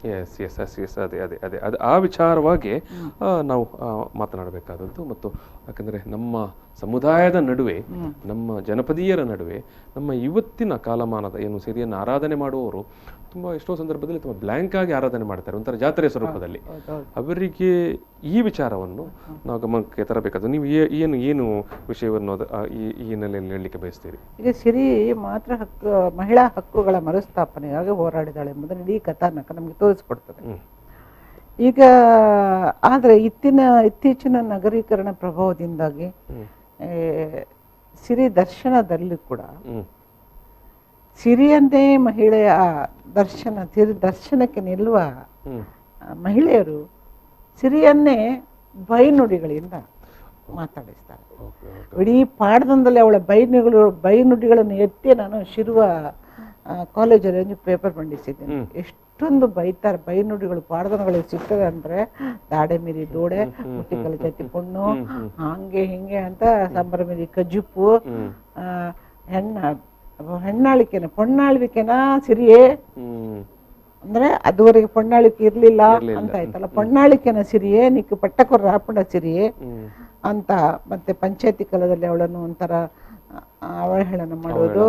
ಅದೇ ಆ ವಿಚಾರವಾಗಿ ನಾವು ಮಾತನಾಡಬೇಕಾದದ್ದು. ಮತ್ತು ಯಾಕಂದರೆ ನಮ್ಮ ಸಮುದಾಯದ ನಡುವೆ, ನಮ್ಮ ಜನಪದೀಯರ ನಡುವೆ, ನಮ್ಮ ಇವತ್ತಿನ ಕಾಲಮಾನದ ಏನು ಸಿರಿಯನ್ನು ಆರಾಧನೆ ಮಾಡುವವರು ತುಂಬ ಎಷ್ಟೋ ಸಂದರ್ಭದಲ್ಲಿ ತುಂಬ ಬ್ಲ್ಯಾಂಕ್ ಆಗಿ ಆರಾಧನೆ ಮಾಡ್ತಾರೆ, ಒಂಥರ ಜಾತ್ರೆಯ ಸ್ವರೂಪದಲ್ಲಿ. ಅವರಿಗೆ ಈ ವಿಚಾರವನ್ನು ನಾವು ಗಮನಕ್ಕೆ ತರಬೇಕಾದ್ರೆ ನೀವು ಏನು ಏನು ವಿಷಯವನ್ನು ಈ ಹಿನ್ನೆಲೆಯಲ್ಲಿ ಹೇಳಲಿಕ್ಕೆ ಬಯಸ್ತೀರಿ? ಈಗ ಸಿರಿ ಮಾತ್ರ ಹಕ್ಕು, ಮಹಿಳಾ ಹಕ್ಕುಗಳ ಮರುಸ್ಥಾಪನೆಗಾಗಿ ಹೋರಾಡಿದಾಳೆ ಎಂಬುದನ್ನು ಇಡೀ ಕಥಾನಕ ನಮಗೆ ತೋರಿಸ್ಕೊಡ್ತದೆ. ಈಗ ಆದರೆ ಇತ್ತೀಚಿನ ನಗರೀಕರಣ ಪ್ರಭಾವದಿಂದಾಗಿ ಸಿರಿ ದರ್ಶನದಲ್ಲಿ ಕೂಡ ಸಿರಿಯನ್ನೇ ಮಹಿಳೆಯ ದರ್ಶನಕ್ಕೆ ನಿಲ್ಲುವ ಮಹಿಳೆಯರು ಸಿರಿಯನ್ನೇ ಬೈನುಡಿಗಳಿಂದ ಮಾತಾಡಿಸ್ತಾರೆ. ಇಡೀ ಪಾಠದಲ್ಲಿ ಅವಳ ಬೈನುಡಿಗಳನ್ನು ಎತ್ತಿ ನಾನು ಶಿರುವ ಕಾಲೇಜಲ್ಲಿ ಒಂದು ಪೇಪರ್ ಮಂಡಿಸಿದ್ದೇನೆ. ಎಷ್ಟೊಂದು ಬೈತಾರೆ ಬೈನುಡಿಗಳು, ಪಾಡ್ದನಗಳಿಗೆ ಸಿಗ್ತದೆ ಅಂದ್ರೆ ದಾಡೆ ಮೀರಿ ದೋಡೆ, ಮುಟ್ಟಿಕಲ ಜತಿ ಪೊಣ್ಣು, ಹಂಗೆ ಹಿಂಗೆ ಅಂತ, ಸಂಭ್ರಮಿರಿ ಕಜುಪ್ಪು, ಹೆಣ್ಣಾಳಿಕೆನ ಪೊಣ್ಣಾಳ್ವಿಕೆನ ಸಿರಿಯೇ ಅಂದ್ರೆ ಅದುವರೆಗೆ ಪೊಣ್ಣಾಳಿಕೆ ಇರ್ಲಿಲ್ಲ ಅಂತ ಆಯ್ತಲ್ಲ, ಪೊಣ್ಣಾಳಿಕೆನ ಸಿರಿಯೇ ನಿಕ್ಕು ಪಟ್ಟಕೊರ್ರ ಹಾಪುಂಡ ಸಿರಿಯೇ ಅಂತ. ಮತ್ತೆ ಪಂಚಾಯತಿ ಕಾಲದಲ್ಲಿ ಅವಳನ್ನು ಒಂಥರ ಅವಹೇಳನ ಮಾಡೋದು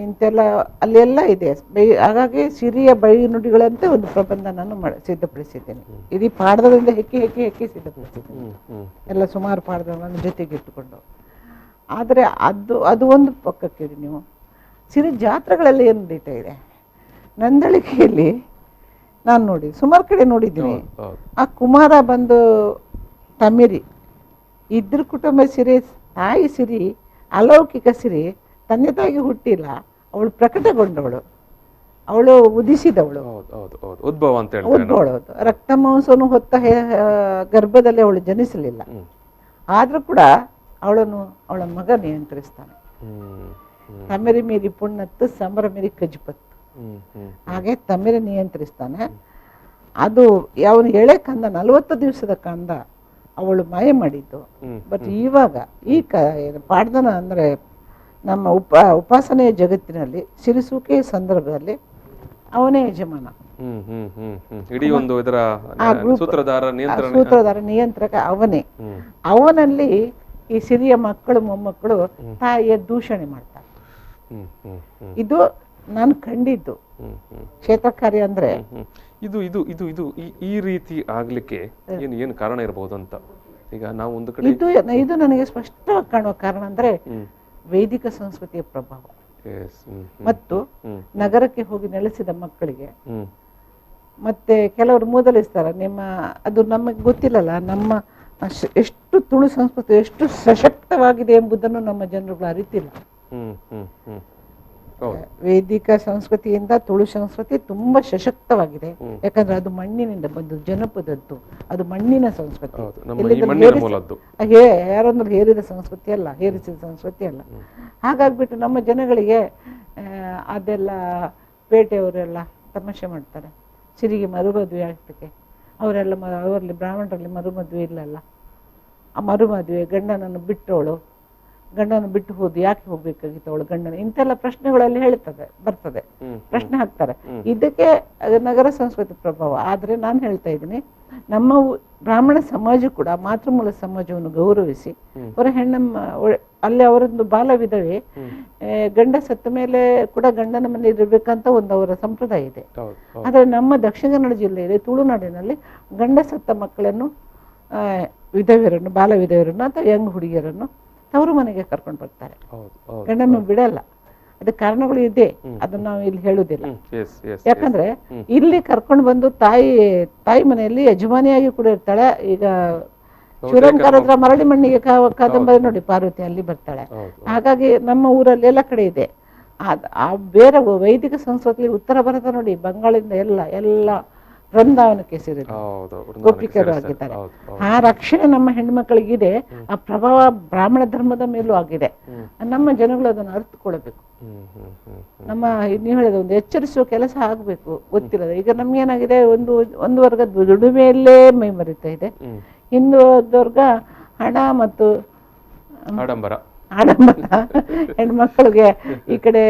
ಇಂತೆಲ್ಲ ಅಲ್ಲೆಲ್ಲ ಇದೆ. ಹಾಗಾಗಿ ಸಿರಿಯ ಬೈನುಡಿಗಳಂತೆ ಒಂದು ಪ್ರಬಂಧ ನಾನು ಸಿದ್ಧಪಡಿಸಿದ್ದೇನೆ. ಇಡೀ ಪಾಠದಿಂದ ಹೆಕ್ಕಿ ಸಿದ್ಧಪಡಿಸಿದ್ದೇನೆ, ಎಲ್ಲ ಸುಮಾರು ಪಾಠಗಳನ್ನು ಜೊತೆಗೆ ಇಟ್ಟುಕೊಂಡು. ಆದರೆ ಅದು ಒಂದು ಪಕ್ಕಕ್ಕಿಡಿ. ನೀವು ಸಿರಿ ಜಾತ್ರೆಗಳಲ್ಲಿ ಏನು ನಡೀತಾ ಇದೆ, ನಂದಳಿಕೆಯಲ್ಲಿ ನಾನು ನೋಡಿ ಸುಮಾರು ಕಡೆ ನೋಡಿದ್ದೀನಿ. ಆ ಕುಮಾರ ಬಂದು ತಮ್ಮಿರಿ ಇದ್ರ ಕುಟುಂಬ ಸಿರಿ, ತಾಯಿ ಸಿರಿ ಅಲೌಕಿಕ ಸಿರಿ, ತಂದೆ ತಾಯಿಗೆ ಹುಟ್ಟಿಲ್ಲ, ಅವಳು ಪ್ರಕಟಗೊಂಡವಳು, ಅವಳು ಉದಿಸಿದವಳು, ಉದ್ಭವಳು. ರಕ್ತ ಮಾಂಸವನ್ನು ಹೊತ್ತ ಗರ್ಭದಲ್ಲಿ ಅವಳು ಜನಿಸಲಿಲ್ಲ. ಆದ್ರೂ ಕೂಡ ಅವಳ ಮಗ ನಿಯಂತ್ರಿಸ್ತಾನೆ. ತಮಿರಿ ಮೀರಿ ಪುಣ್ಣತ್ತು, ಸಂಬರ ಮೀರಿ ಕಜ್ಪತ್ತು. ಹಾಗೆ ತಮಿರಿ ನಿಯಂತ್ರಿಸ್ತಾನೆ. ಅದು ಅವನು ಎಳೆ ಕಂದ, 40 ದಿವಸದ ಕಂದ ಅವಳು ಮಾಯ ಮಾಡಿದ್ದು. ಬಟ್ ಇವಾಗ ಈ ಪಾಡ್ದನ ಅಂದ್ರೆ ನಮ್ಮ ಉಪಾಸನೆಯ ಜಗತ್ತಿನಲ್ಲಿ ಸಿರಿಸೂಕೆಯ ಸಂದರ್ಭದಲ್ಲಿ ಅವನೇ ಯಜಮಾನ, ಸೂತ್ರಧಾರ ನಿಯಂತ್ರಕ ಅವನೇ. ಅವನಲ್ಲಿ ಈ ಸಿರಿಯ ಮಕ್ಕಳು ಮೊಮ್ಮಕ್ಕಳು ತಾಯಿಯ ದೂಷಣೆ ಮಾಡ್ತಾರೆ. ಇದು ನಾನು ಕಂಡಿದ್ದು ಕ್ಷೇತ್ರ ಕಾರ್ಯ. ಅಂದ್ರೆ ಇದು ಇದು ಇದು ಇದು ಈ ರೀತಿ ಆಗ್ಲಿಕ್ಕೆ ಏನು ಕಾರಣ ಇರಬಹುದು ಅಂತ ಈಗ ನಾವು ಒಂದು ಕಡೆ ಇದು ನನಗೆ ಸ್ಪಷ್ಟವಾಗಿ ಕಾಣುವ ಕಾರಣ ಅಂದ್ರೆ ವೈದಿಕ ಸಂಸ್ಕೃತಿಯ ಪ್ರಭಾವ ಮತ್ತು ನಗರಕ್ಕೆ ಹೋಗಿ ನೆಲೆಸಿದ ಮಕ್ಕಳಿಗೆ. ಮತ್ತೆ ಕೆಲವರು ಮೂದಲಿಸ್ತಾರೆ, ಅದು ನಮಗೆ ಗೊತ್ತಿಲ್ಲಲ್ಲ, ನಮ್ಮ ಎಷ್ಟು ತುಳು ಸಂಸ್ಕೃತಿ ಎಷ್ಟು ಸಶಕ್ತವಾಗಿದೆ ಎಂಬುದನ್ನು ನಮ್ಮ ಜನರುಗಳು ಅರಿತಿಲ್ಲ. ವೇದಿಕ ಸಂಸ್ಕೃತಿಯಿಂದ ತುಳು ಸಂಸ್ಕೃತಿ ತುಂಬಾ ಸಶಕ್ತವಾಗಿದೆ. ಯಾಕಂದ್ರೆ ಅದು ಮಣ್ಣಿನಿಂದ ಬಂದು ಜನಪದದ್ದು, ಅದು ಮಣ್ಣಿನ ಸಂಸ್ಕೃತಿ. ಯಾರೊಂದು ಹೇರಿದ ಸಂಸ್ಕೃತಿ ಅಲ್ಲ, ಹೇರಿಸಿದ ಸಂಸ್ಕೃತಿ ಅಲ್ಲ. ಹಾಗಾಗ್ಬಿಟ್ಟು ನಮ್ಮ ಜನಗಳಿಗೆ ಅದೆಲ್ಲ ಪೇಟೆಯವರೆಲ್ಲ ತಮಾಷೆ ಮಾಡ್ತಾರೆ. ಸಿರಿಗೆ ಮರುಮದುವೆ ಆಗ್ತಕ್ಕೆ ಅವರಲ್ಲಿ ಬ್ರಾಹ್ಮಣರಲ್ಲಿ ಮರುಮದುವೆ ಇಲ್ಲಲ್ಲ. ಆ ಮರುಮದುವೆ, ಗಂಡನನ್ನು ಬಿಟ್ಟು ಹೋದು ಯಾಕೆ ಹೋಗ್ಬೇಕಾಗಿತ್ತು ಅವಳು ಗಂಡನ, ಇಂತೆಲ್ಲ ಪ್ರಶ್ನೆಗಳಲ್ಲಿ ಬರ್ತದೆ, ಪ್ರಶ್ನೆ ಹಾಕ್ತಾರೆ. ಇದಕ್ಕೆ ನಗರ ಸಂಸ್ಕೃತಿ ಪ್ರಭಾವ. ಆದ್ರೆ ನಾನು ಹೇಳ್ತಾ ಇದ್ದೀನಿ, ನಮ್ಮ ಬ್ರಾಹ್ಮಣ ಸಮಾಜ ಕೂಡ ಮಾತೃಮೂಲ ಸಮಾಜವನ್ನು ಗೌರವಿಸಿ ಅವರ ಅಲ್ಲಿ ಅವರೊಂದು ಬಾಲ ವಿಧವೆ ಗಂಡ ಸತ್ತ ಮೇಲೆ ಕೂಡ ಗಂಡನ ಮನೆ ಇರಬೇಕಂತ ಒಂದು ಅವರ ಸಂಪ್ರದಾಯ ಇದೆ. ಆದ್ರೆ ನಮ್ಮ ದಕ್ಷಿಣ ಕನ್ನಡ ಜಿಲ್ಲೆಯಲ್ಲಿ ತುಳುನಾಡಿನಲ್ಲಿ ಗಂಡ ಸತ್ತ ಮಕ್ಕಳನ್ನು, ವಿಧವೆಯರನ್ನು, ಬಾಲ ವಿಧವೆಯರನ್ನು ಅಥವಾ ಯಂಗ್ ಹುಡುಗಿಯರನ್ನು ತವರು ಮನೆಗೆ ಕರ್ಕೊಂಡು ಬರ್ತಾರೆ, ಗಂಡನ್ನು ಬಿಡಲ್ಲ. ಅದಕ್ಕೆ ಕಾರಣಗಳು ಇದೆ, ಅದನ್ನ ನಾವು ಇಲ್ಲಿ ಹೇಳುದಿಲ್ಲ. ಯಾಕಂದ್ರೆ ಇಲ್ಲಿ ಕರ್ಕೊಂಡು ಬಂದು ತಾಯಿ ಮನೆಯಲ್ಲಿ ಯಜಮಾನಿಯಾಗಿ ಕೂಡ ಇರ್ತಾಳೆ. ಈಗ ಶಿವರಾಂಕರ್ ಹತ್ರ ಮರಳಿ ಮಣ್ಣಿಗೆ ಕಾದಂಬರಿ ನೋಡಿ, ಪಾರ್ವತಿ ಅಲ್ಲಿ ಬರ್ತಾಳೆ. ಹಾಗಾಗಿ ನಮ್ಮ ಊರಲ್ಲಿ ಎಲ್ಲ ಕಡೆ ಇದೆ. ಆ ಬೇರೆ ವೈದಿಕ ಸಂಸ್ಕೃತಿ ಉತ್ತರ ಭಾರತ ನೋಡಿ, ಬಂಗಾಳಿಂದ ಎಲ್ಲ ವೃಂದಾವನಕ್ಕೆ ಸೇರಿದೆ, ಗೋಪಿಕರು ಆಗಿದ್ದಾರೆ. ಆ ರಕ್ಷಣೆ ನಮ್ಮ ಹೆಣ್ಮಕ್ಳಿಗಿದೆ. ಆ ಪ್ರಭಾವ ಬ್ರಾಹ್ಮಣ ಧರ್ಮದ ಮೇಲೂ ಆಗಿದೆ. ನಮ್ಮ ಜನಗಳು ಅದನ್ನು ಅರ್ಥಕೊಳ್ಬೇಕು. ನೀವು ಹೇಳಿದ ಒಂದು ಎಚ್ಚರಿಸುವ ಕೆಲಸ ಆಗ್ಬೇಕು. ಗೊತ್ತಿಲ್ಲದ ಈಗ ನಮ್ಗೇನಾಗಿದೆ, ಒಂದು ವರ್ಗ ದುಡಿಮೆಯಲ್ಲೇ ಮೈ ಮರಿತಾ ಇದೆ, ಇನ್ನೊಂದು ವರ್ಗ ಹಣ ಮತ್ತು ಆಡಂಬರ ಹೆಣ್ಮಕ್ಳಿಗೆ ಈ ಕಡೆ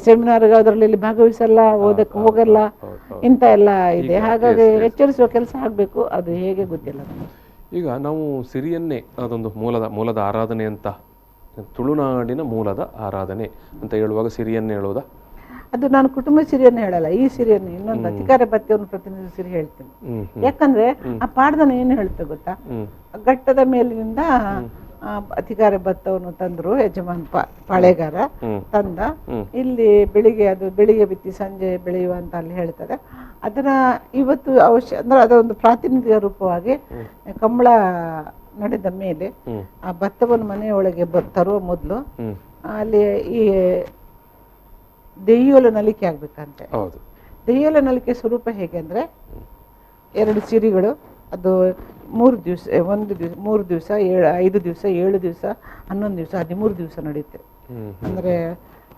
ಸೆಮಿನಾರ್ ಅದರಲ್ಲಿ ಭಾಗವಹಿಸಲ್ಲ, ಓದಕ್ಕೆ ಹೋಗಲ್ಲ, ಇಂತ ಎಲ್ಲ ಇದೆ. ಹಾಗಾಗಿ ಎಚ್ಚರಿಸುವ ಕೆಲಸ ಆಗ್ಬೇಕು. ಅದು ಹೇಗೆ ಗೊತ್ತಿಲ್ಲ. ಈಗ ನಾವು ಸಿರಿಯನ್ನೇ ಅದೊಂದು ಮೂಲದ ಆರಾಧನೆ ಅಂತ, ತುಳುನಾಡಿನ ಮೂಲದ ಆರಾಧನೆ ಅಂತ ಹೇಳುವಾಗ ಸಿರಿಯನ್ನೇ ಹೇಳೋದಾ? ಅದು ನಾನು ಕುಟುಂಬ ಸಿರಿಯನ್ನು ಹೇಳಲ್ಲ, ಈ ಸಿರಿಯನ್ನು ಇನ್ನೊಂದು ಅಧಿಕಾರ ಭತ್ಯವನ್ನು ಪ್ರತಿನಿಧಿಸಿ ಸಿರಿ ಹೇಳ್ತೀನಿ. ಯಾಕಂದ್ರೆ ಆ ಪಾಡ್ದನ ಏನು ಹೇಳ್ತೇವೆ ಗೊತ್ತಾ, ಘಟ್ಟದ ಮೇಲಿನಿಂದ ಅಧಿಕಾರ ಭತ್ತವನ್ನು ತಂದ್ರು ಯಜಮಾನ್ ಪಾಳೆಗಾರ ತಂದ, ಇಲ್ಲಿ ಬೆಳಿಗ್ಗೆ ಬಿತ್ತಿ ಸಂಜೆ ಬೆಳೆಯುವ ಅಂತ ಅಲ್ಲಿ ಹೇಳ್ತಾರೆ. ಅದನ್ನ ಇವತ್ತು ಅಂದ್ರೆ ಅದೊಂದು ಪ್ರಾತಿನಿಧ್ಯ ರೂಪವಾಗಿ ಕಂಬಳ ನಡೆದ ಮೇಲೆ ಆ ಭತ್ತವನ್ನು ಮನೆಯೊಳಗೆ ತರುವ ಮೊದಲು ಅಲ್ಲಿ ಈ ದೆಯ್ಯೋಲ ನಲಿಕೆ ಆಗ್ಬೇಕಂತೆ. ದೆಯ್ಯೋಲ ನಲಿಕೆ ಸ್ವರೂಪ ಹೇಗೆ ಅಂದ್ರೆ 2 ಸಿರಿಗಳು, ಅದು 3 ದಿವಸ, 1 ದಿವಸ, 3 ದಿವಸ, 5 ದಿವಸ, 7 ದಿವಸ, 11 ದಿವಸ, 13 ದಿವಸ ನಡೆಯುತ್ತೆ. ಅಂದ್ರೆ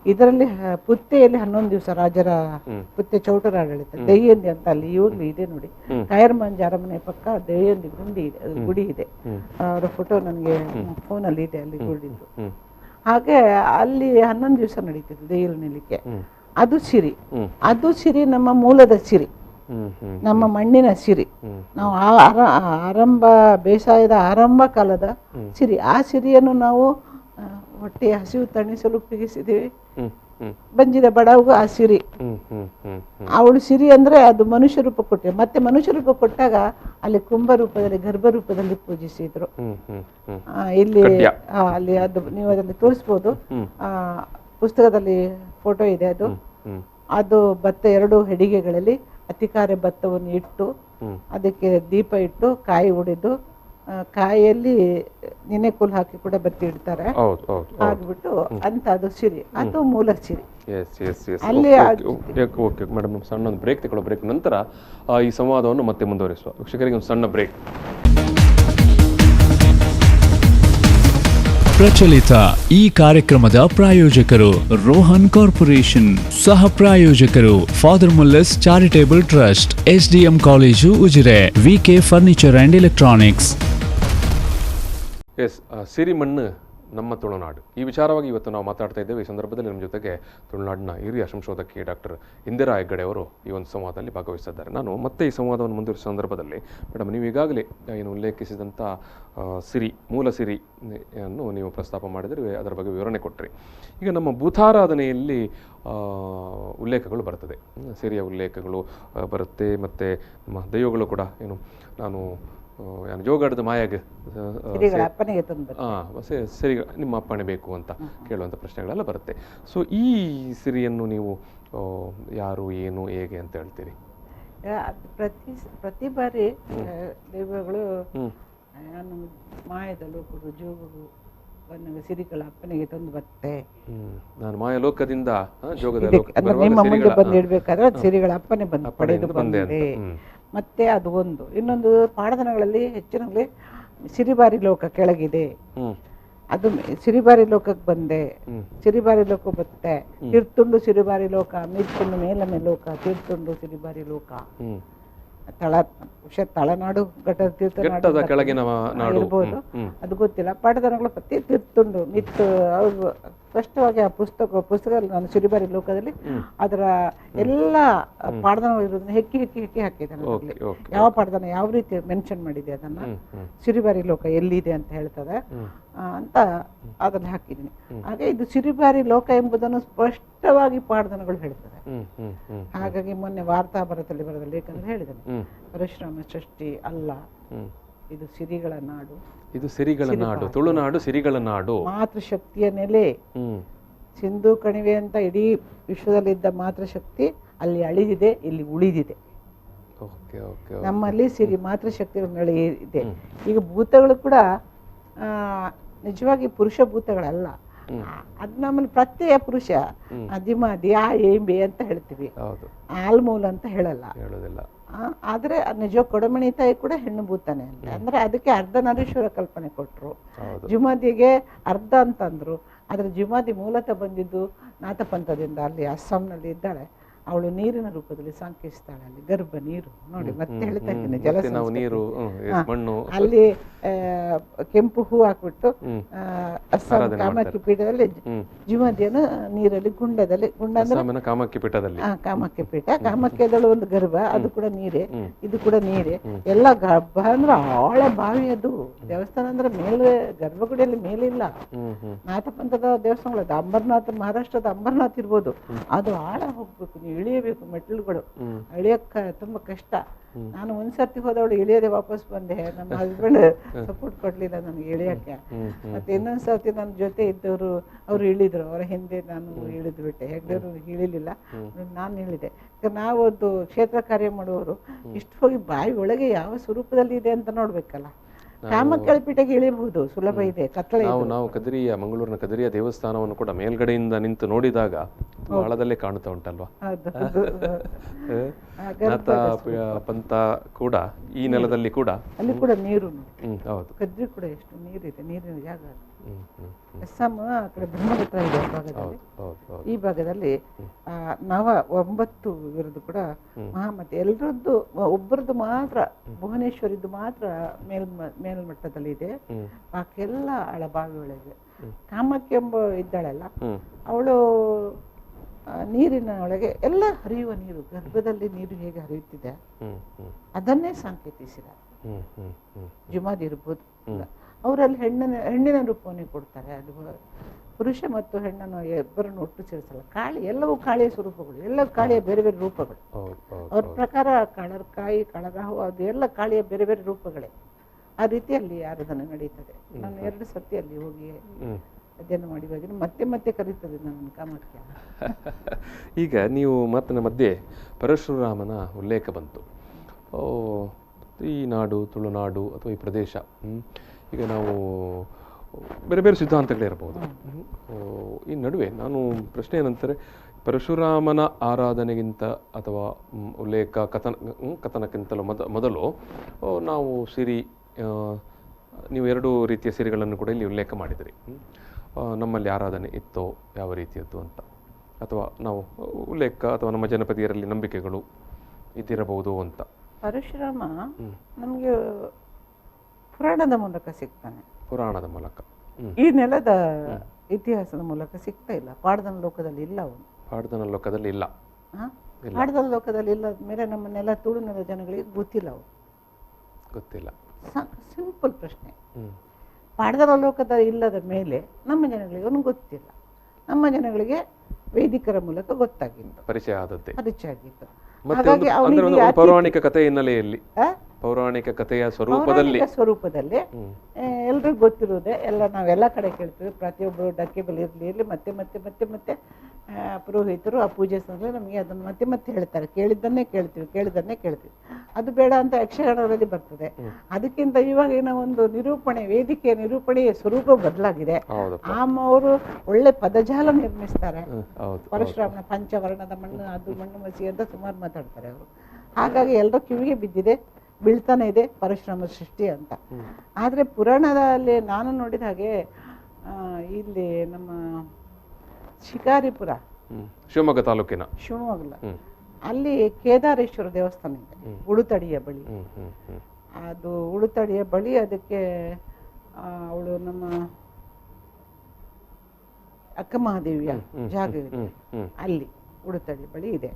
ಇದರಲ್ಲಿ ಪುತ್ತೆಯಲ್ಲಿ 11 ದಿವಸ ರಾಜರ ಪುತ್ತೆ ಚೌಟರ ಆಡಳಿತ, ದೆಯ್ಯಂದಿ ಅಂತ ಅಲ್ಲಿ ಇವಾಗ್ಲೂ ಇದೆ ನೋಡಿ, ಕಾಯರ್ಮಂಜ ಅರಮನೆ ಪಕ್ಕ ದೆಯ್ಯಂದಿ ಗುಡಿ ಇದೆ. ಅವರ ಫೋಟೋ ನನಗೆ ಫೋನಲ್ಲಿ ಇದೆ, ಅಲ್ಲಿ ಗುಡಿದ್ದು. ಹಾಗೆ ಅಲ್ಲಿ 11 ದಿವಸ ನಡೀತಿತ್ತು ದೆಯ್ಯಲ ನೆಲಿಕೆ. ಅದು ಸಿರಿ ನಮ್ಮ ಮೂಲದ ಸಿರಿ, ನಮ್ಮ ಮಣ್ಣಿನ ಸಿರಿ. ನಾವು ಆರಂಭ ಬೇಸಾಯದ ಆರಂಭ ಕಾಲದ ಸಿರಿ. ಆ ಸಿರಿಯನ್ನು ನಾವು ಹೊಟ್ಟೆ ಹಸಿವು ತಣಿಸಲು ಉಪಯೋಗಿಸಿದ್ದೀವಿ. ಬಂಜಿದ ಬಡವಗೂ ಆ ಸಿರಿ, ಅವಳು ಸಿರಿ ಅಂದ್ರೆ ಅದು ಮನುಷ್ಯ ರೂಪ ಕೊಟ್ಟೆ. ಮತ್ತೆ ಮನುಷ್ಯ ರೂಪ ಕೊಟ್ಟಾಗ ಅಲ್ಲಿ ಕುಂಭ ರೂಪದಲ್ಲಿ ಗರ್ಭ ರೂಪದಲ್ಲಿ ಪೂಜಿಸಿದ್ರು. ಇಲ್ಲಿ ಅಲ್ಲಿ ಅದು ನೀವು ಅದರಲ್ಲಿ ತೋರಿಸ್ಬೋದು, ಪುಸ್ತಕದಲ್ಲಿ ಫೋಟೋ ಇದೆ. ಅದು ಭತ್ತ 2 ಹೆಡಿಗೆಗಳಲ್ಲಿ ಅತಿಕಾರೆ ಭತ್ತವನ್ನು ಇಟ್ಟು ಅದಕ್ಕೆ ದೀಪ ಇಟ್ಟು ಕಾಯಿ ಹೊಡೆದು ಕಾಯಿಯಲ್ಲಿ ನೆನೆಕುಲ್ ಹಾಕಿ ಕೂಡ ಬತ್ತಿ ಇಡ್ತಾರೆ. ಆಗ್ಬಿಟ್ಟು ಅಂತ ಅದು ಸಿರಿ, ಅದು ಮೂಲ ಸಿರಿ. ಅಲ್ಲಿ ಮೇಡಮ್ ಸಣ್ಣ ಒಂದು ಬ್ರೇಕ್ ತಗೊಳ್ಳೋ, ಬ್ರೇಕ್ ನಂತರ ಈ ಸಂವಾದವನ್ನು ಮತ್ತೆ ಮುಂದುವರಿಸುವ. ವೀಕ್ಷಕರಿಗೆ ಒಂದು ಸಣ್ಣ ಬ್ರೇಕ್. ಪ್ರಚಲಿತ ಈ ಕಾರ್ಯಕ್ರಮದ ಪ್ರಾಯೋಜಕರು ರೋಹನ್ ಕಾರ್ಪೊರೇಷನ್, ಸಹ ಪ್ರಾಯೋಜಕರು father Muller's charitable trust, SDM college Ujire, VK furniture and electronics. ಸಿರಿಮಣ್ಣು ನಮ್ಮ ತುಳುನಾಡು, ಈ ವಿಚಾರವಾಗಿ ಇವತ್ತು ನಾವು ಮಾತಾಡ್ತಾ ಇದ್ದೇವೆ. ಈ ಸಂದರ್ಭದಲ್ಲಿ ನಮ್ಮ ಜೊತೆಗೆ ತುಳುನಾಡಿನ ಹಿರಿಯ ಸಂಶೋಧಕಿ ಡಾಕ್ಟರ್ ಇಂದಿರಾ ಹೆಗ್ಗಡೆ ಅವರು ಈ ಒಂದು ಸಂವಾದದಲ್ಲಿ ಭಾಗವಹಿಸಿದ್ದಾರೆ. ನಾನು ಮತ್ತೆ ಈ ಸಂವಾದವನ್ನು ಮುಂದುವರಿಸುವ ಸಂದರ್ಭದಲ್ಲಿ ಮೇಡಮ್, ನೀವು ಈಗಾಗಲೇ ಏನು ಉಲ್ಲೇಖಿಸಿದಂಥ ಮೂಲ ಸಿರಿಯನ್ನು ನೀವು ಪ್ರಸ್ತಾಪ ಮಾಡಿದರೆ, ಅದರ ಬಗ್ಗೆ ವಿವರಣೆ ಕೊಟ್ಟರೆ. ಈಗ ನಮ್ಮ ಭೂತಾರಾಧನೆಯಲ್ಲಿ ಉಲ್ಲೇಖಗಳು ಬರ್ತದೆ, ಸಿರಿಯ ಉಲ್ಲೇಖಗಳು ಬರುತ್ತೆ. ಮತ್ತು ನಮ್ಮ ದೈವಗಳು ಕೂಡ ನಾನು ಜೋಗಾಡದ ಮಾಯಾಗ ಸಿರಿ ನಿಮ್ಮ ಅಪ್ಪಣೆ ಬೇಕು ಅಂತ ಕೇಳುವಂಥ ಪ್ರಶ್ನೆಗಳೆಲ್ಲ ಬರುತ್ತೆ. ಸೊ ಈ ಸಿರಿಯನ್ನು ನೀವು ಯಾರು, ಏನು, ಹೇಗೆ ಅಂತ ಹೇಳ್ತೀರಿ? ಪ್ರತಿ ಬಾರಿ ದೈವಗಳು ಮಾಯದ ಲೋಕಗಳು ಜೋಗಗಳು ಸಿರಿಗಳ ಅಪ್ಪನಿಗೆ ತಂದು ಬರುತ್ತೆ. ನಾನು ಮಾಯ ಲೋಕದಿಂದ ನಿಮ್ಮ ಮುಂದೆ ಬಂದು ಇಡ್ಬೇಕಾದ್ರೆ ಸಿರಿಗಳ ಅಪ್ಪನೆ ಬಂದು ಪಡೆದು ಬಂದೆ. ಮತ್ತೆ ಅದು ಇನ್ನೊಂದು ಪಾಡದನಗಳಲ್ಲಿ ಹೆಚ್ಚಿನಲ್ಲಿ ಸಿರಿಬಾರಿ ಲೋಕ ಕೆಳಗಿದೆ, ಅದು ಸಿರಿಬಾರಿ ಲೋಕಕ್ಕೆ ಬಂದೆ, ಸಿರಿಬಾರಿ ಲೋಕ ಬರುತ್ತೆ. ತೀರ್ಥುಂಡು ಸಿರಿಬಾರಿ ಲೋಕ, ಮಿರ್ಕೊಂಡು ಮೇಲಮೆ ಲೋಕ, ತೀರ್ಥುಂಡು ಸಿರಿಬಾರಿ ಲೋಕ. ತಳನಾಡು ಘಟ್ಟದ ತೀರ್ಥನಾಡು ಇರ್ಬೋದು, ಅದು ಗೊತ್ತಿಲ್ಲ. ಪಾಠದನಗಳು ಪ್ರತಿ ತೀರ್ಥುಂಡು ಮಿತ್ತು ಅವ್ರು ಸ್ಪಷ್ಟವಾಗಿ ಆ ಪುಸ್ತಕದಲ್ಲಿ ನಾನು ಸಿರಿಬಾರಿ ಲೋಕದಲ್ಲಿ ಅದರ ಎಲ್ಲ ಪಾಠದನಗಳು ಇರೋದನ್ನ ಹೆಕ್ಕಿ ಹಾಕಿದ್ದಾನೆ. ಯಾವ ಪಾಠದನ ಯಾವ ರೀತಿ ಮೆನ್ಷನ್ ಮಾಡಿದೆ ಅದನ್ನ, ಸಿರಿಬಾರಿ ಲೋಕ ಎಲ್ಲಿದೆ ಅಂತ ಹೇಳ್ತದೆ ಅಂತ ಅದನ್ನ ಹಾಕಿದ್ದೀನಿ. ಹಾಗೆ ಇದು ಸಿರಿಬಾರಿ ಲೋಕ ಎಂಬುದನ್ನು ಸ್ಪಷ್ಟವಾಗಿ ಪಾಠದನಗಳು ಹೇಳ್ತದೆ. ಹಾಗಾಗಿ ಮೊನ್ನೆ ವಾರ್ತಾ ಬರದಲ್ಲಿ ಬರೆದ ಲೇಖನದಲ್ಲಿ ಹೇಳಿದ್ದೇನೆ, ಪರಶುರಾಮ ಸೃಷ್ಟಿ ಅಲ್ಲ, ಇದು ಸಿರಿಗಳ ನಾಡು, ಇದು ಸಿರಿಗಳ ನಾಡು, ತುಳುನಾಡು ಸಿರಿಗಳ ನಾಡು, ಮಾತೃಶಕ್ತಿಯ ನೆಲೆ. ಸಿಂಧೂ ಕಣಿವೆ ಅಂತ ಇಡೀ ವಿಶ್ವದಲ್ಲಿದ್ದ ಮಾತೃಶಕ್ತಿ ಅಲ್ಲಿ ಅಳಿದಿದೆ, ಇಲ್ಲಿ ಉಳಿದಿದೆ. ನಮ್ಮಲ್ಲಿ ಸಿರಿ ಮಾತೃಶಕ್ತಿಗಳ ನೆಲೆ ಇದೆ. ಈಗ ಭೂತಗಳು ಕೂಡ ನಿಜವಾಗಿ ಪುರುಷ ಭೂತಗಳಲ್ಲ, ಅದ್ ನಮ್ಮಲ್ಲಿ ಪ್ರತ್ಯಯ ಪುರುಷ, ಅದಿಮಾದಿ ಆ ಏಂಬೆ ಅಂತ ಹೇಳ್ತೀವಿ, ಆಲ್ಮೂಲ ಅಂತ ಹೇಳಲ್ಲ. ಆದ್ರೆ ನಿಜ ಕೊಡಮಣಿ ತಾಯಿ ಕೂಡ ಹೆಣ್ಣು ಭೂತಾನೆ ಅಂತ ಅಂದ್ರೆ ಅದಕ್ಕೆ ಅರ್ಧನಾರೀಶ್ವರ ಕಲ್ಪನೆ ಕೊಟ್ರು. ಜುಮಾದಿಗೆ ಅರ್ಧ ಅಂತಂದ್ರು. ಆದ್ರೆ ಜುಮಾದಿ ಮೂಲತಃ ಬಂದಿದ್ದು ನಾಥಪಂಥದಿಂದ, ಅಲ್ಲಿ ಅಸ್ಸಾಂನಲ್ಲಿ ಇದ್ದಾಳೆ. ಅವಳು ನೀರಿನ ರೂಪದಲ್ಲಿ ಸಂಕೇತಿಸ್ತಾಳೆ. ಅಲ್ಲಿ ಗರ್ಭ ನೀರು ನೋಡಿ, ಮತ್ತೆ ಹೇಳ್ತಾ ಇದ್ದೀನಿ ನೀರು, ಮಣ್ಣು, ಅಲ್ಲಿ ಕೆಂಪು ಹೂ ಹಾಕ್ಬಿಟ್ಟು ಅಸ್ಸಾಂ ಕಾಮಾಖ್ಯ ಪೀಠದಲ್ಲಿ ಜೀವದಿಯನ್ನು ನೀರಲ್ಲಿ ಗುಂಡದಲ್ಲಿ, ಗುಂಡ ಅಂದ್ರೆ ಕಾಮಾಖ್ಯ ಪೀಠದಲ್ಲಿ, ಕಾಮಾಖ್ಯ ಪೀಠ, ಕಾಮಾಖ್ಯದಳು ಒಂದು ಗರ್ಭ, ಅದು ಕೂಡ ನೀರೇ, ಇದು ಕೂಡ ನೀರೇ. ಎಲ್ಲ ಗರ್ಭ ಅಂದ್ರೆ ಆಳ ಬಾವಿ. ಅದು ದೇವಸ್ಥಾನ ಅಂದ್ರೆ ಮೇಲೆ, ಗರ್ಭಗುಡಿಯಲ್ಲಿ ಮೇಲಿಲ್ಲ. ನಾಥಪಂಥದ ದೇವಸ್ಥಾನಗಳು, ಅಂಬರ್ನಾಥ್, ಮಹಾರಾಷ್ಟ್ರದ ಅಂಬರ್ನಾಥ್ ಇರ್ಬೋದು, ಅದು ಆಳ ಹೋಗ್ಬೇಕು, ನೀವು ಇಳಿಯಬೇಕು, ಮೆಟ್ಟಿಲುಗಳು ಇಳಿಯಕ್ಕ ತುಂಬಾ ಕಷ್ಟ. ನಾನು ಒಂದ್ಸರ್ತಿ ಹೋದವಳು ಇಳಿಯದೆ ವಾಪಸ್ ಬಂದೆ. ನಮ್ಮ ಹಸ್ಬೆಂಡ್ ಸಪೋರ್ಟ್ ಕೊಡ್ಲಿಲ್ಲ ನನಗೆ ಇಳಿಯಕ್ಕೆ. ಮತ್ತೆ ಇನ್ನೊಂದ್ಸರ್ತಿ ನನ್ನ ಜೊತೆ ಇದ್ದವರು ಅವ್ರು ಇಳಿದ್ರು, ಅವರ ಹಿಂದೆ ನಾನು ಇಳಿದು ಬಿಟ್ಟೆ. ಹೆಗ್ಡೆಯವರು ಇಳಿಲಿಲ್ಲ, ನಾನು ಇಳಿದೆ. ನಾವು ಒಂದು ಕ್ಷೇತ್ರ ಕಾರ್ಯ ಮಾಡುವವರು ಇಷ್ಟು ಹೋಗಿ ಬಾಯಿ ಒಳಗೆ ಯಾವ ಸ್ವರೂಪದಲ್ಲಿ ಇದೆ ಅಂತ ನೋಡ್ಬೇಕಲ್ಲ. ಕಾಮಾಖ್ಯ ಪೀಠಕ್ಕೆ ಇಳಿಬಹುದು, ಸುಲಭ ಇದೆ, ಕತ್ತಲೆ. ನಾವು ಕದಿರಿಯ, ಮಂಗಳೂರಿನ ಕದಿರಿಯ ದೇವಸ್ಥಾನವನ್ನು ಕೂಡ ಮೇಲ್ಗಡೆಯಿಂದ ನಿಂತು ನೋಡಿದಾಗ ಆಳದಲ್ಲೇ ಕಾಣುತ್ತಾ ಉಂಟಲ್ವಾ. ನಾಥ ಪಂಥ ಕೂಡ ಈ ನೆಲದಲ್ಲಿ ಕೂಡ, ಅಲ್ಲಿ ಕೂಡ ನೀರು. ಹೌದು, ಕದ್ರಿ ಕೂಡ ಎಷ್ಟು ನೀರಿದೆ, ನೀರಿನ ಜಾಗ. ಅಸ್ಸಾಂ ಆ ಕಡೆ ಬ್ರಹ್ಮಪುತ್ರ ಇದೆ ಭಾಗದಲ್ಲಿ, ಈ ಭಾಗದಲ್ಲಿ 9 ಇರೋದು ಕೂಡ ಮಹಾಮತಿ. ಎಲ್ಲರದ್ದು ಒಬ್ಬರದ್ದು ಮಾತ್ರ, ಭುವನೇಶ್ವರಿದ್ದು ಮಾತ್ರ ಮೇಲ್ಮಟ್ಟದಲ್ಲಿ ಇದೆ, ಬಾಕಿ ಎಲ್ಲ ಬಾವಿ ಒಳಗೆ. ಕಾಮಾಖ್ಯ ಎಂಬ ಇದ್ದಾಳಲ್ಲ, ಅವಳು ನೀರಿನ ಒಳಗೆ ಎಲ್ಲ ಹರಿಯುವ ನೀರು, ಗರ್ಭದಲ್ಲಿ ನೀರು ಹೇಗೆ ಹರಿಯುತ್ತಿದೆ ಅದನ್ನೇ ಸಂಕೇತಿಸಿದ. ಜುಮಾದಿ ಇರ್ಬೋದು, ಅವರಲ್ಲಿ ಹೆಣ್ಣಿನ ರೂಪವನ್ನೇ ಕೊಡ್ತಾರೆ. ಅದು ಪುರುಷ ಮತ್ತು ಹೆಣ್ಣನ್ನು ಇಬ್ಬರನ್ನು ಒಟ್ಟು ಸೇರಿಸಲ್ಲ. ಕಾಳಿ, ಎಲ್ಲವೂ ಕಾಳಿಯ ಸ್ವರೂಪಗಳು, ಎಲ್ಲ ಕಾಳಿಯ ಬೇರೆ ಬೇರೆ ರೂಪಗಳು. ಅವ್ರ ಪ್ರಕಾರ ಕಳರ್ಕಾಯಿ, ಕಳರಾಹು, ಅದು ಎಲ್ಲ ಕಾಳಿಯ ಬೇರೆ ಬೇರೆ ರೂಪಗಳೇ. ಆ ರೀತಿಯಲ್ಲಿ ಆರಾಧನೆ ನಡೀತದೆ. ನಾನು 2 ಸರ್ತಿ ಅಲ್ಲಿ ಹೋಗಿ ಅಧ್ಯಯನ ಮಾಡಿ ಹೋಗಿ ಮತ್ತೆ ಮತ್ತೆ ಕರೀತದೆ ನನ್ನ ಕಾಮಾಖ್ಯ. ಈಗ ನೀವು ಮಾತಿನ ಮಧ್ಯೆ ಪರಶುರಾಮನ ಉಲ್ಲೇಖ ಬಂತು. ಈ ನಾಡು, ತುಳುನಾಡು ಅಥವಾ ಈ ಪ್ರದೇಶ, ಈಗ ನಾವು ಬೇರೆ ಬೇರೆ ಸಿದ್ಧಾಂತಗಳಿರ್ಬೋದು. ಈ ನಡುವೆ ನಾನು ಪ್ರಶ್ನೆ ಏನಂತಾರೆ, ಪರಶುರಾಮನ ಆರಾಧನೆಗಿಂತ ಅಥವಾ ಉಲ್ಲೇಖ ಕಥನಕ್ಕಿಂತಲೂ ಮೊದಲು ನಾವು ಸಿರಿ, ನೀವು 2 ರೀತಿಯ ಸಿರಿಗಳನ್ನು ಕೂಡ ಇಲ್ಲಿ ಉಲ್ಲೇಖ ಮಾಡಿದಿರಿ. ನಮ್ಮಲ್ಲಿ ಆರಾಧನೆ ಇತ್ತೋ ಯಾವ ರೀತಿಯದ್ದು ಅಂತ, ಅಥವಾ ನಾವು ಉಲ್ಲೇಖ ಅಥವಾ ನಮ್ಮ ಜನಪದಿಯರಲ್ಲಿ ನಂಬಿಕೆಗಳು ಇದ್ದಿರಬಹುದು ಅಂತ. ಪರಶುರಾಮ ನಮಗೆ ಪುರಾಣದ ಮೂಲಕ ಸಿಗ್ತಾನೆ. ಪುರಾಣದ ಮೂಲಕ, ಈ ನೆಲದ ಇತಿಹಾಸದ ಮೂಲಕ ಸಿಗ್ತಾ ಇಲ್ಲ. ಪಾಡ್ದನ ಲೋಕದಲ್ಲಿ ಇಲ್ಲ ಅವನು. ಪಾಡ್ದನ ಲೋಕದಲ್ಲಿ ಇಲ್ಲ. ಪಾಡ್ದನ ಲೋಕದಲ್ಲಿ ಇಲ್ಲ ಮೇಲೆ ನಮ್ಮ ನೆಲ, ತುಳು ನೆಲ ಜನಗಳಿಗೆ ಗೊತ್ತಿಲ್ಲ, ಅವನು ಗೊತ್ತಿಲ್ಲ. ಸಿಂಪಲ್ ಪ್ರಶ್ನೆ. ಪಾಡ್ದನ ಲೋಕದ ಇಲ್ಲದ ಮೇಲೆ ನಮ್ಮ ಜನಗಳಿಗೆ ಅವನು ಗೊತ್ತಿಲ್ಲ. ನಮ್ಮ ಜನಗಳಿಗೆ ವೇದಿಕರ ಮೂಲಕ ಗೊತ್ತಾಗಿತ್ತು, ಪರಿಚಯ ಆಗಿತ್ತು. ಪೌರಾಣಿಕ ಕಥೆ ಹಿನ್ನೆಲೆಯಲ್ಲಿ, ಪೌರಾಣಿಕ ಕಥೆಯ ಸ್ವರೂಪದಲ್ಲಿ ಎಲ್ರಿಗೂ ಗೊತ್ತಿರುವುದೇ. ನಾವೆಲ್ಲ ಕಡೆ ಕೇಳ್ತೀವಿ, ಪ್ರತಿಯೊಬ್ಬರು ಡಕ್ಕೆಬಲ್ ಇರಲಿ ಮತ್ತೆ ಮತ್ತೆ ಮತ್ತೆ ಮತ್ತೆ ಪುರೋಹಿತರು ಆ ಪೂಜೆ ಸಮಯದಲ್ಲಿ ನಮಗೆ ಅದನ್ನು ಮತ್ತೆ ಮತ್ತೆ ಹೇಳ್ತಾರೆ. ಕೇಳಿದ್ದನ್ನೇ ಕೇಳ್ತೀವಿ. ಅದು ಬೇಡ ಅಂತ ಯಕ್ಷಗಾನದಲ್ಲಿ ಬರ್ತದೆ. ಅದಕ್ಕಿಂತ ಇವಾಗಿನ ಒಂದು ನಿರೂಪಣೆ, ವೇದಿಕೆಯ ನಿರೂಪಣೆಯ ಸ್ವರೂಪ ಬದಲಾಗಿದೆ. ಅವರು ಒಳ್ಳೆ ಪದಜಾಲ ನಿರ್ಮಿಸ್ತಾರೆ. ಪರಶುರಾಮನ ಪಂಚವರ್ಣದ ಮಣ್ಣು, ಅದು ಮಣ್ಣು ಮಸಿ ಅಂತ ಸುಮಾರು ಮಾತಾಡ್ತಾರೆ ಅವರು. ಹಾಗಾಗಿ ಎಲ್ಲರೂ ಕಿವಿಗೆ ಬಿದ್ದಿದೆ, ಬೀಳ್ತಾನೆ ಇದೆ ಪರಶುರಾಮ ಸೃಷ್ಟಿ ಅಂತ. ಆದರೆ ಪುರಾಣದಲ್ಲಿ ನಾನು ನೋಡಿದ ಹಾಗೆ ಇಲ್ಲಿ ನಮ್ಮ ಶಿಕಾರಿಪುರ, ಶಿವಮೊಗ್ಗ ತಾಲೂಕಿನ ಅಲ್ಲಿ ಕೇದಾರೇಶ್ವರ ದೇವಸ್ಥಾನ ಇದೆ, ಉಳುತಡಿಯ ಬಳಿ. ಅದು ಉಳುತಡಿಯ ಬಳಿ, ಅದಕ್ಕೆ ಅವಳು ನಮ್ಮ ಅಕ್ಕ ಮಹಾದೇವಿಯ ಜಾಗ ಇದೆ, ಅಲ್ಲಿ ಉಳುತಡಿ ಬಳಿ ಇದೆ.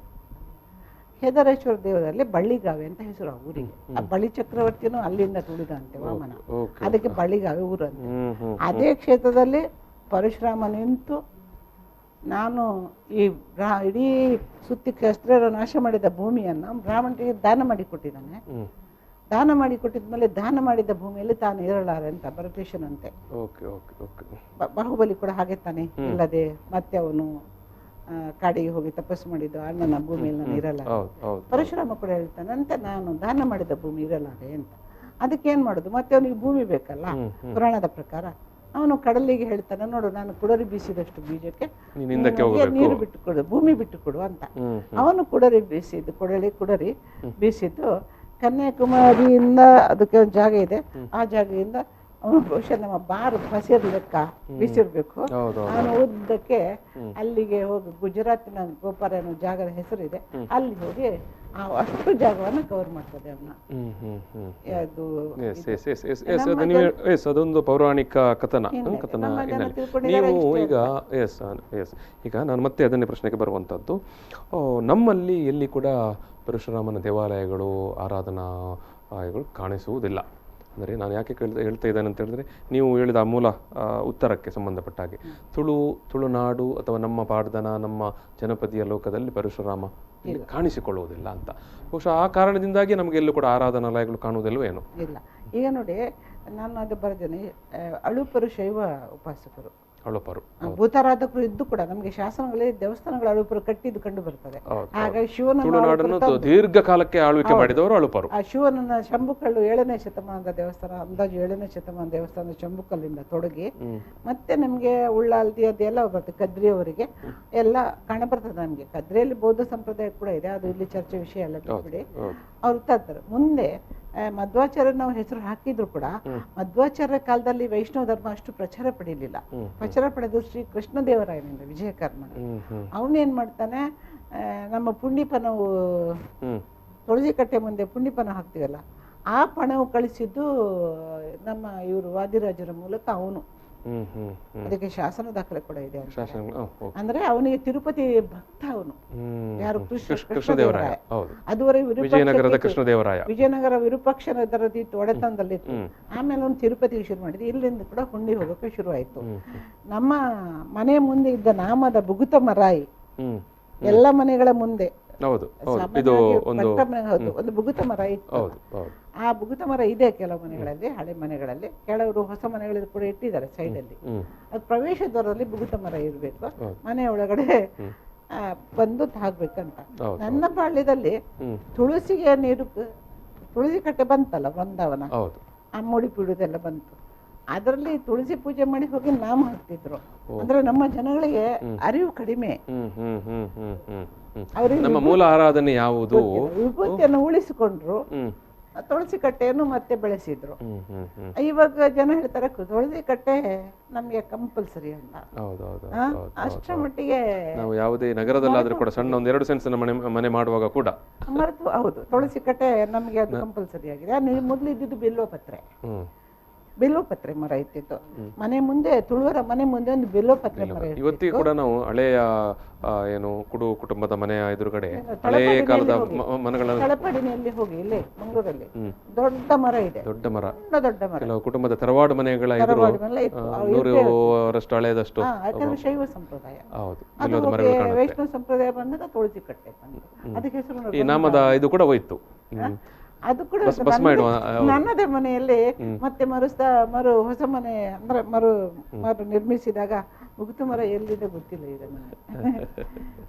ಕೇದಾರೇಶ್ವರ ದೇವದಲ್ಲಿ ಬಳ್ಳಿಗಾವೆ ಅಂತ ಹೆಸರು ಆ ಊರಿಗೆ. ಆ ಬಳ್ಳಿ ಚಕ್ರವರ್ತಿನೂ ಅಲ್ಲಿಂದ ತುಳಿದಂತೆ ವಾಮನ, ಅದಕ್ಕೆ ಬಳ್ಳಿಗಾವೆ ಊರಂತೆ. ಅದೇ ಕ್ಷೇತ್ರದಲ್ಲಿ ಪರಶುರಾಮ ನಿಂತು, ನಾನು ಈ ಇಡೀ ಸುತ್ತಿ ಶಸ್ತ್ರ ನಾಶ ಮಾಡಿದ ಭೂಮಿಯನ್ನು ಬ್ರಾಹ್ಮಣರಿಗೆ ದಾನ ಮಾಡಿ ಕೊಟ್ಟಿದ್ದಾನೆ. ದಾನ ಮಾಡಿ ಕೊಟ್ಟಿದ್ಮೇಲೆ ದಾನ ಮಾಡಿದ ಭೂಮಿಯಲ್ಲಿ ತಾನು ಇರಲಾರೆ ಅಂತ ಭರತೇಶನಂತೆ. ಬಾಹುಬಲಿ ಕೂಡ ಹಾಗೆ ತಾನೆ, ಇಲ್ಲದೆ ಮತ್ತೆ ಅವನು ಕಾಡಿಗೆ ಹೋಗಿ ತಪಸ್ಸು ಮಾಡಿದ್ದು, ಅಣ್ಣನ ಭೂಮಿಯಲ್ಲಿ ನಾನು ಇರಲ್ಲ. ಪರಶುರಾಮ ಕೂಡ ಹೇಳ್ತಾನಂತೆ, ನಾನು ದಾನ ಮಾಡಿದ ಭೂಮಿ ಇರಲಾರೆ ಅಂತ. ಅದಕ್ಕೇನ್ ಮಾಡುದು, ಮತ್ತೆ ಅವನಿಗೆ ಭೂಮಿ ಬೇಕಲ್ಲ ಪುರಾಣದ ಪ್ರಕಾರ. ಅವನು ಕಡಲಿಗೆ ಹೇಳ್ತಾನೆ, ನೋಡು ನಾನು ಕುಡರಿ ಬೀಸಿದಷ್ಟು ಬೀಜಕ್ಕೆ ನೀರು ಬಿಟ್ಟು ಕೊಡು, ಭೂಮಿ ಬಿಟ್ಟು ಕೊಡು ಅಂತ. ಅವನು ಕುಡರಿ ಬೀಸಿದ್ದು, ಕುಡರಿ ಬೀಸಿದ್ದು ಕನ್ಯಾಕುಮಾರಿಯಿಂದ, ಅದಕ್ಕೆ ಒಂದು ಜಾಗ ಇದೆ, ಆ ಜಾಗದಿಂದ ಅವನು ಬಹುಶಃ ನಮ್ಮ ಬಾರು ಹಸಿರು ಲೆಕ್ಕ ಬೀಸಿರ್ಬೇಕು. ಅವನು ಉದ್ದಕ್ಕೆ ಅಲ್ಲಿಗೆ ಹೋಗಿ ಗುಜರಾತಿನ ಗೋಪಾರ ಅನ್ನೋ ಜಾಗದ ಹೆಸರಿದೆ, ಅಲ್ಲಿ ಹೋಗಿ ಅಷ್ಟು ಜಾಗವನ್ನು ಕವರ್ ಮಾಡ್ತದೆ ಅವನ. ಅದೊಂದು ಪೌರಾಣಿಕ ಕಥನ. ನೀವು ಈಗ ನಾನು ಮತ್ತೆ ಅದನ್ನೇ ಪ್ರಶ್ನೆಗೆ ಬರುವಂಥದ್ದು, ನಮ್ಮಲ್ಲಿ ಎಲ್ಲಿ ಕೂಡ ಪರಶುರಾಮನ ದೇವಾಲಯಗಳು ಆರಾಧನಾಲಯಗಳು ಕಾಣಿಸುವುದಿಲ್ಲ. ಅಂದರೆ ನಾನು ಯಾಕೆ ಹೇಳ್ತಾ ಇದ್ದೇನೆ ಅಂತ ಹೇಳಿದ್ರೆ, ನೀವು ಹೇಳಿದ ಮೂಲ ಉತ್ತರಕ್ಕೆ ಸಂಬಂಧಪಟ್ಟ ಹಾಗೆ ತುಳುನಾಡು ಅಥವಾ ನಮ್ಮ ಪಾಡ್ದನ ನಮ್ಮ ಜನಪದಿಯ ಲೋಕದಲ್ಲಿ ಪರಶುರಾಮ ಕಾಣಿಸಿಕೊಳ್ಳುವುದಿಲ್ಲ ಅಂತ. ಬಹುಶಃ ಆ ಕಾರಣದಿಂದಾಗಿ ನಮಗೆ ಎಲ್ಲೂ ಕೂಡ ಆರಾಧನಾಲಯಗಳು ಕಾಣುವುದಿಲ್ಲವೋ ಏನು? ಇಲ್ಲ. ಈಗ ನೋಡಿ, ನಾನು ಅದು ಬರೆದೇನೆ, ಅಳುಪರು ಶೈವ ಉಪಾಸಕರು, ಅಳುಪರು ಭೂತಾರಾಧಕರು ಇದ್ದು ಕೂಡ ನಮಗೆ ಶಾಸನಗಳಲ್ಲಿ ದೇವಸ್ಥಾನಗಳ ಅಳುಪರು ಕಟ್ಟಿದ್ದು ಕಂಡು ಬರ್ತದೆ. ಹಾಗಾಗಿ ದೀರ್ಘಕಾಲಕ್ಕೆ ಆಳ್ವಿಕೆ ಮಾಡಿದವರು ಅಳುಪರು. ಆ ಶಿವನನ್ನ ಶಂಭುಕಲ್ಲು 7ನೇ ಶತಮಾನದ ದೇವಸ್ಥಾನ, ಅಂದಾಜು 7ನೇ ಶತಮಾನ ದೇವಸ್ಥಾನ ಶಂಭುಕಲ್ಲಿಂದ ತೊಡಗಿ ಮತ್ತೆ ನಮಗೆ ಉಳ್ಳಾಲ್ದಿ ಅದೆಲ್ಲ ಬರ್ತದೆ. ಕದ್ರಿಯವರಿಗೆ ಎಲ್ಲ ಕಾಣಬರ್ತದೆ. ನಮಗೆ ಕದ್ರಿಯಲ್ಲಿ ಬೌದ್ಧ ಸಂಪ್ರದಾಯ ಕೂಡ ಇದೆ, ಅದು ಇಲ್ಲಿ ಚರ್ಚೆ ವಿಷಯ ಅಲ್ಲ, ಬಿಡಿ. ಅವ್ರು ತರ್ತಾರೆ. ಮುಂದೆ ಮಧ್ವಾಚಾರ್ಯ ನಾವು ಹೆಸರು ಹಾಕಿದ್ರು ಕೂಡ ಮಧ್ವಾಚಾರ್ಯ ಕಾಲದಲ್ಲಿ ವೈಷ್ಣವ ಧರ್ಮ ಅಷ್ಟು ಪ್ರಚಾರ ಪಡೀಲಿಲ್ಲ. ಪ್ರಚಾರ ಪಡೆದು ಶ್ರೀ ಕೃಷ್ಣದೇವರಾಯನಿಂದ ವಿಜಯಕರ್ಮ. ಅವನೇನ್ ಮಾಡ್ತಾನೆ, ನಮ್ಮ ಪುಂಡಿಪನವು ತುಳಸಿ ಕಟ್ಟೆ ಮುಂದೆ ಪುಂಡಿಪನ ಹಾಕ್ತೀವಲ್ಲ, ಆ ಪಣವು ಕಳಿಸಿದ್ದು ನಮ್ಮ ಇವರು ವಾದಿರಾಜರ ಮೂಲಕ. ಅವನು ಅದಕ್ಕೆ ಶಾಸನ ದಾಖಲೆ ಕೂಡ ಇದೆ. ಅಂದ್ರೆ ಅವನಿಗೆ ತಿರುಪತಿ ಭಕ್ತ ಅವನು. ಯಾರು? ಕೃಷ್ಣದೇವರಾಯ. ಅದುವರೆಗೆ ವಿಜಯನಗರ ವಿರೂಪಾಕ್ಷರದರದಿತ್ತು, ಒಡೆತನದಲ್ಲಿತ್ತು. ಆಮೇಲೆ ಅವನು ತಿರುಪತಿಗೆ ಶುರು ಮಾಡಿದ್ದು. ಇಲ್ಲಿಂದ ಕೂಡ ಹುಂಡಿ ಹೋಗೋಕೆ ಶುರು ಆಯ್ತು. ನಮ್ಮ ಮನೆ ಮುಂದೆ ಇದ್ದ ನಾಮದ ಬುಗುತ ಮರಾಯಿ, ಎಲ್ಲ ಮನೆಗಳ ಮುಂದೆ ಒಂದು ಬುಗುತ ಮರ ಇತ್ತು. ಆ ಬುಗುತ ಮರ ಇದೆ ಕೆಲವು ಮನೆಗಳಲ್ಲಿ, ಹಳೆ ಮನೆಗಳಲ್ಲಿ. ಕೆಲವರು ಹೊಸ ಮನೆಗಳಲ್ಲಿ ಕೂಡ ಇಟ್ಟಿದ್ದಾರೆ ಸೈಡಲ್ಲಿ. ಅದು ಪ್ರವೇಶ ದ್ವಾರದಲ್ಲಿ ಬುಗುತ ಮರ ಇರಬೇಕು, ಮನೆ ಒಳಗಡೆ ಬಂದು ಹಾಕ್ಬೇಕಂತ. ನನ್ನ ಬಾಲ್ಯದಲ್ಲಿ ತುಳಸಿಗೆ ನೀರು, ತುಳಸಿ ಕಟ್ಟೆ ಬಂತಲ್ಲ ಬೃಂದಾವನ, ಆ ಮುಡಿ ಪೀಡುದೆಲ್ಲ ಬಂತು. ಅದರಲ್ಲಿ ತುಳಸಿ ಪೂಜೆ ಮಾಡಿ ಹೋಗಿ ನಾಮ ಹಾಕ್ತಿದ್ರು. ಅಂದ್ರೆ ನಮ್ಮ ಜನಗಳಿಗೆ ಅರಿವು ಕಡಿಮೆ. ನಮ್ಮ ಮೂಲ ಆರಾಧನೆ ಯಾವುದು? ವಿಭೂತಿಯನ್ನು ಉಳಿಸಿಕೊಂಡ್ರು, ತುಳಸಿ ಕಟ್ಟೆಯನ್ನು ಮತ್ತೆ ಬೆಳೆಸಿದ್ರು. ಇವಾಗ ಜನ ಹೇಳ್ತಾರೆ ತುಳಸಿ ಕಟ್ಟೆ ನಮ್ಗೆ ಕಂಪಲ್ಸರಿ ಅಂತ. ಅಷ್ಟರ ಮಟ್ಟಿಗೆ ನಾವು ಯಾವುದೇ ನಗರದಲ್ಲಾದ್ರೂ ಕೂಡ ಸಣ್ಣ ಒಂದು 2 ಸೆನ್ಸ್ ಮನೆ ಮಾಡುವಾಗ ಕೂಡ ಮರೆತು, ಹೌದು ತುಳಸಿ ಕಟ್ಟೆ ನಮ್ಗೆ ಅದು ಕಂಪಲ್ಸರಿ ಆಗಿದೆ. ಮೊದಲು ಇದ್ದಿದ್ದು ಬಿಲ್ವಪತ್ರೆ ಮರ ಇತ್ತಿತ್ತು ಮನೆ ಮುಂದೆ. ತುಳುವರ ಮನೆ ಮುಂದೆ ಒಂದು ಬಿಲ್ವಪತ್ರೆ ಮರ. ಇವತ್ತಿಗೂ ಕೂಡ ನಾವು ಹಳೆಯ ಏನು ಕುಟುಂಬದ ಮನೆಯ ಎದುರುಗಡೆ ಹಳೆಯ ಕಾಲದ ಮನೆಗಳನ್ನು ತಳಪಡಿನಲ್ಲಿ ಹೋಗಿ, ಇಲ್ಲಿ ಮಂಗಳೂರಲ್ಲಿ ದೊಡ್ಡ ಮರ ಇದೆ. ದೊಡ್ಡ ಮರ. ಕೆಲವು ಕುಟುಂಬದ ತರವಾಡು ಮನೆಗಳ ಎದುರು 100 ವರ್ಷ ಹಳೆಯದಷ್ಟು. ಯಾಕಂದ್ರೆ ಶೈವ ಸಂಪ್ರದಾಯ. ಹೌದು. ವೈಷ್ಣವ ಸಂಪ್ರದಾಯ ಬಂದಾಗ ತುಳಸಿ ಕಟ್ಟೆ ಅದಕ್ಕೆ ಹೆಸರು. ಈ ನಾಮದ ಇದು ಕೂಡ ಹೋಯ್ತು. ಅದು ಕೂಡ ನನ್ನದೇ ಮನೆಯಲ್ಲಿ ಮತ್ತೆ ಹೊಸ ಮನೆ ಅಂದ್ರೆ ಮರು ನಿರ್ಮಿಸಿದಾಗ ಮುಗುತು ಮರ ಎಲ್ಲಿದೆ ಗೊತ್ತಿಲ್ಲ ಈಗ ನನಗೆ.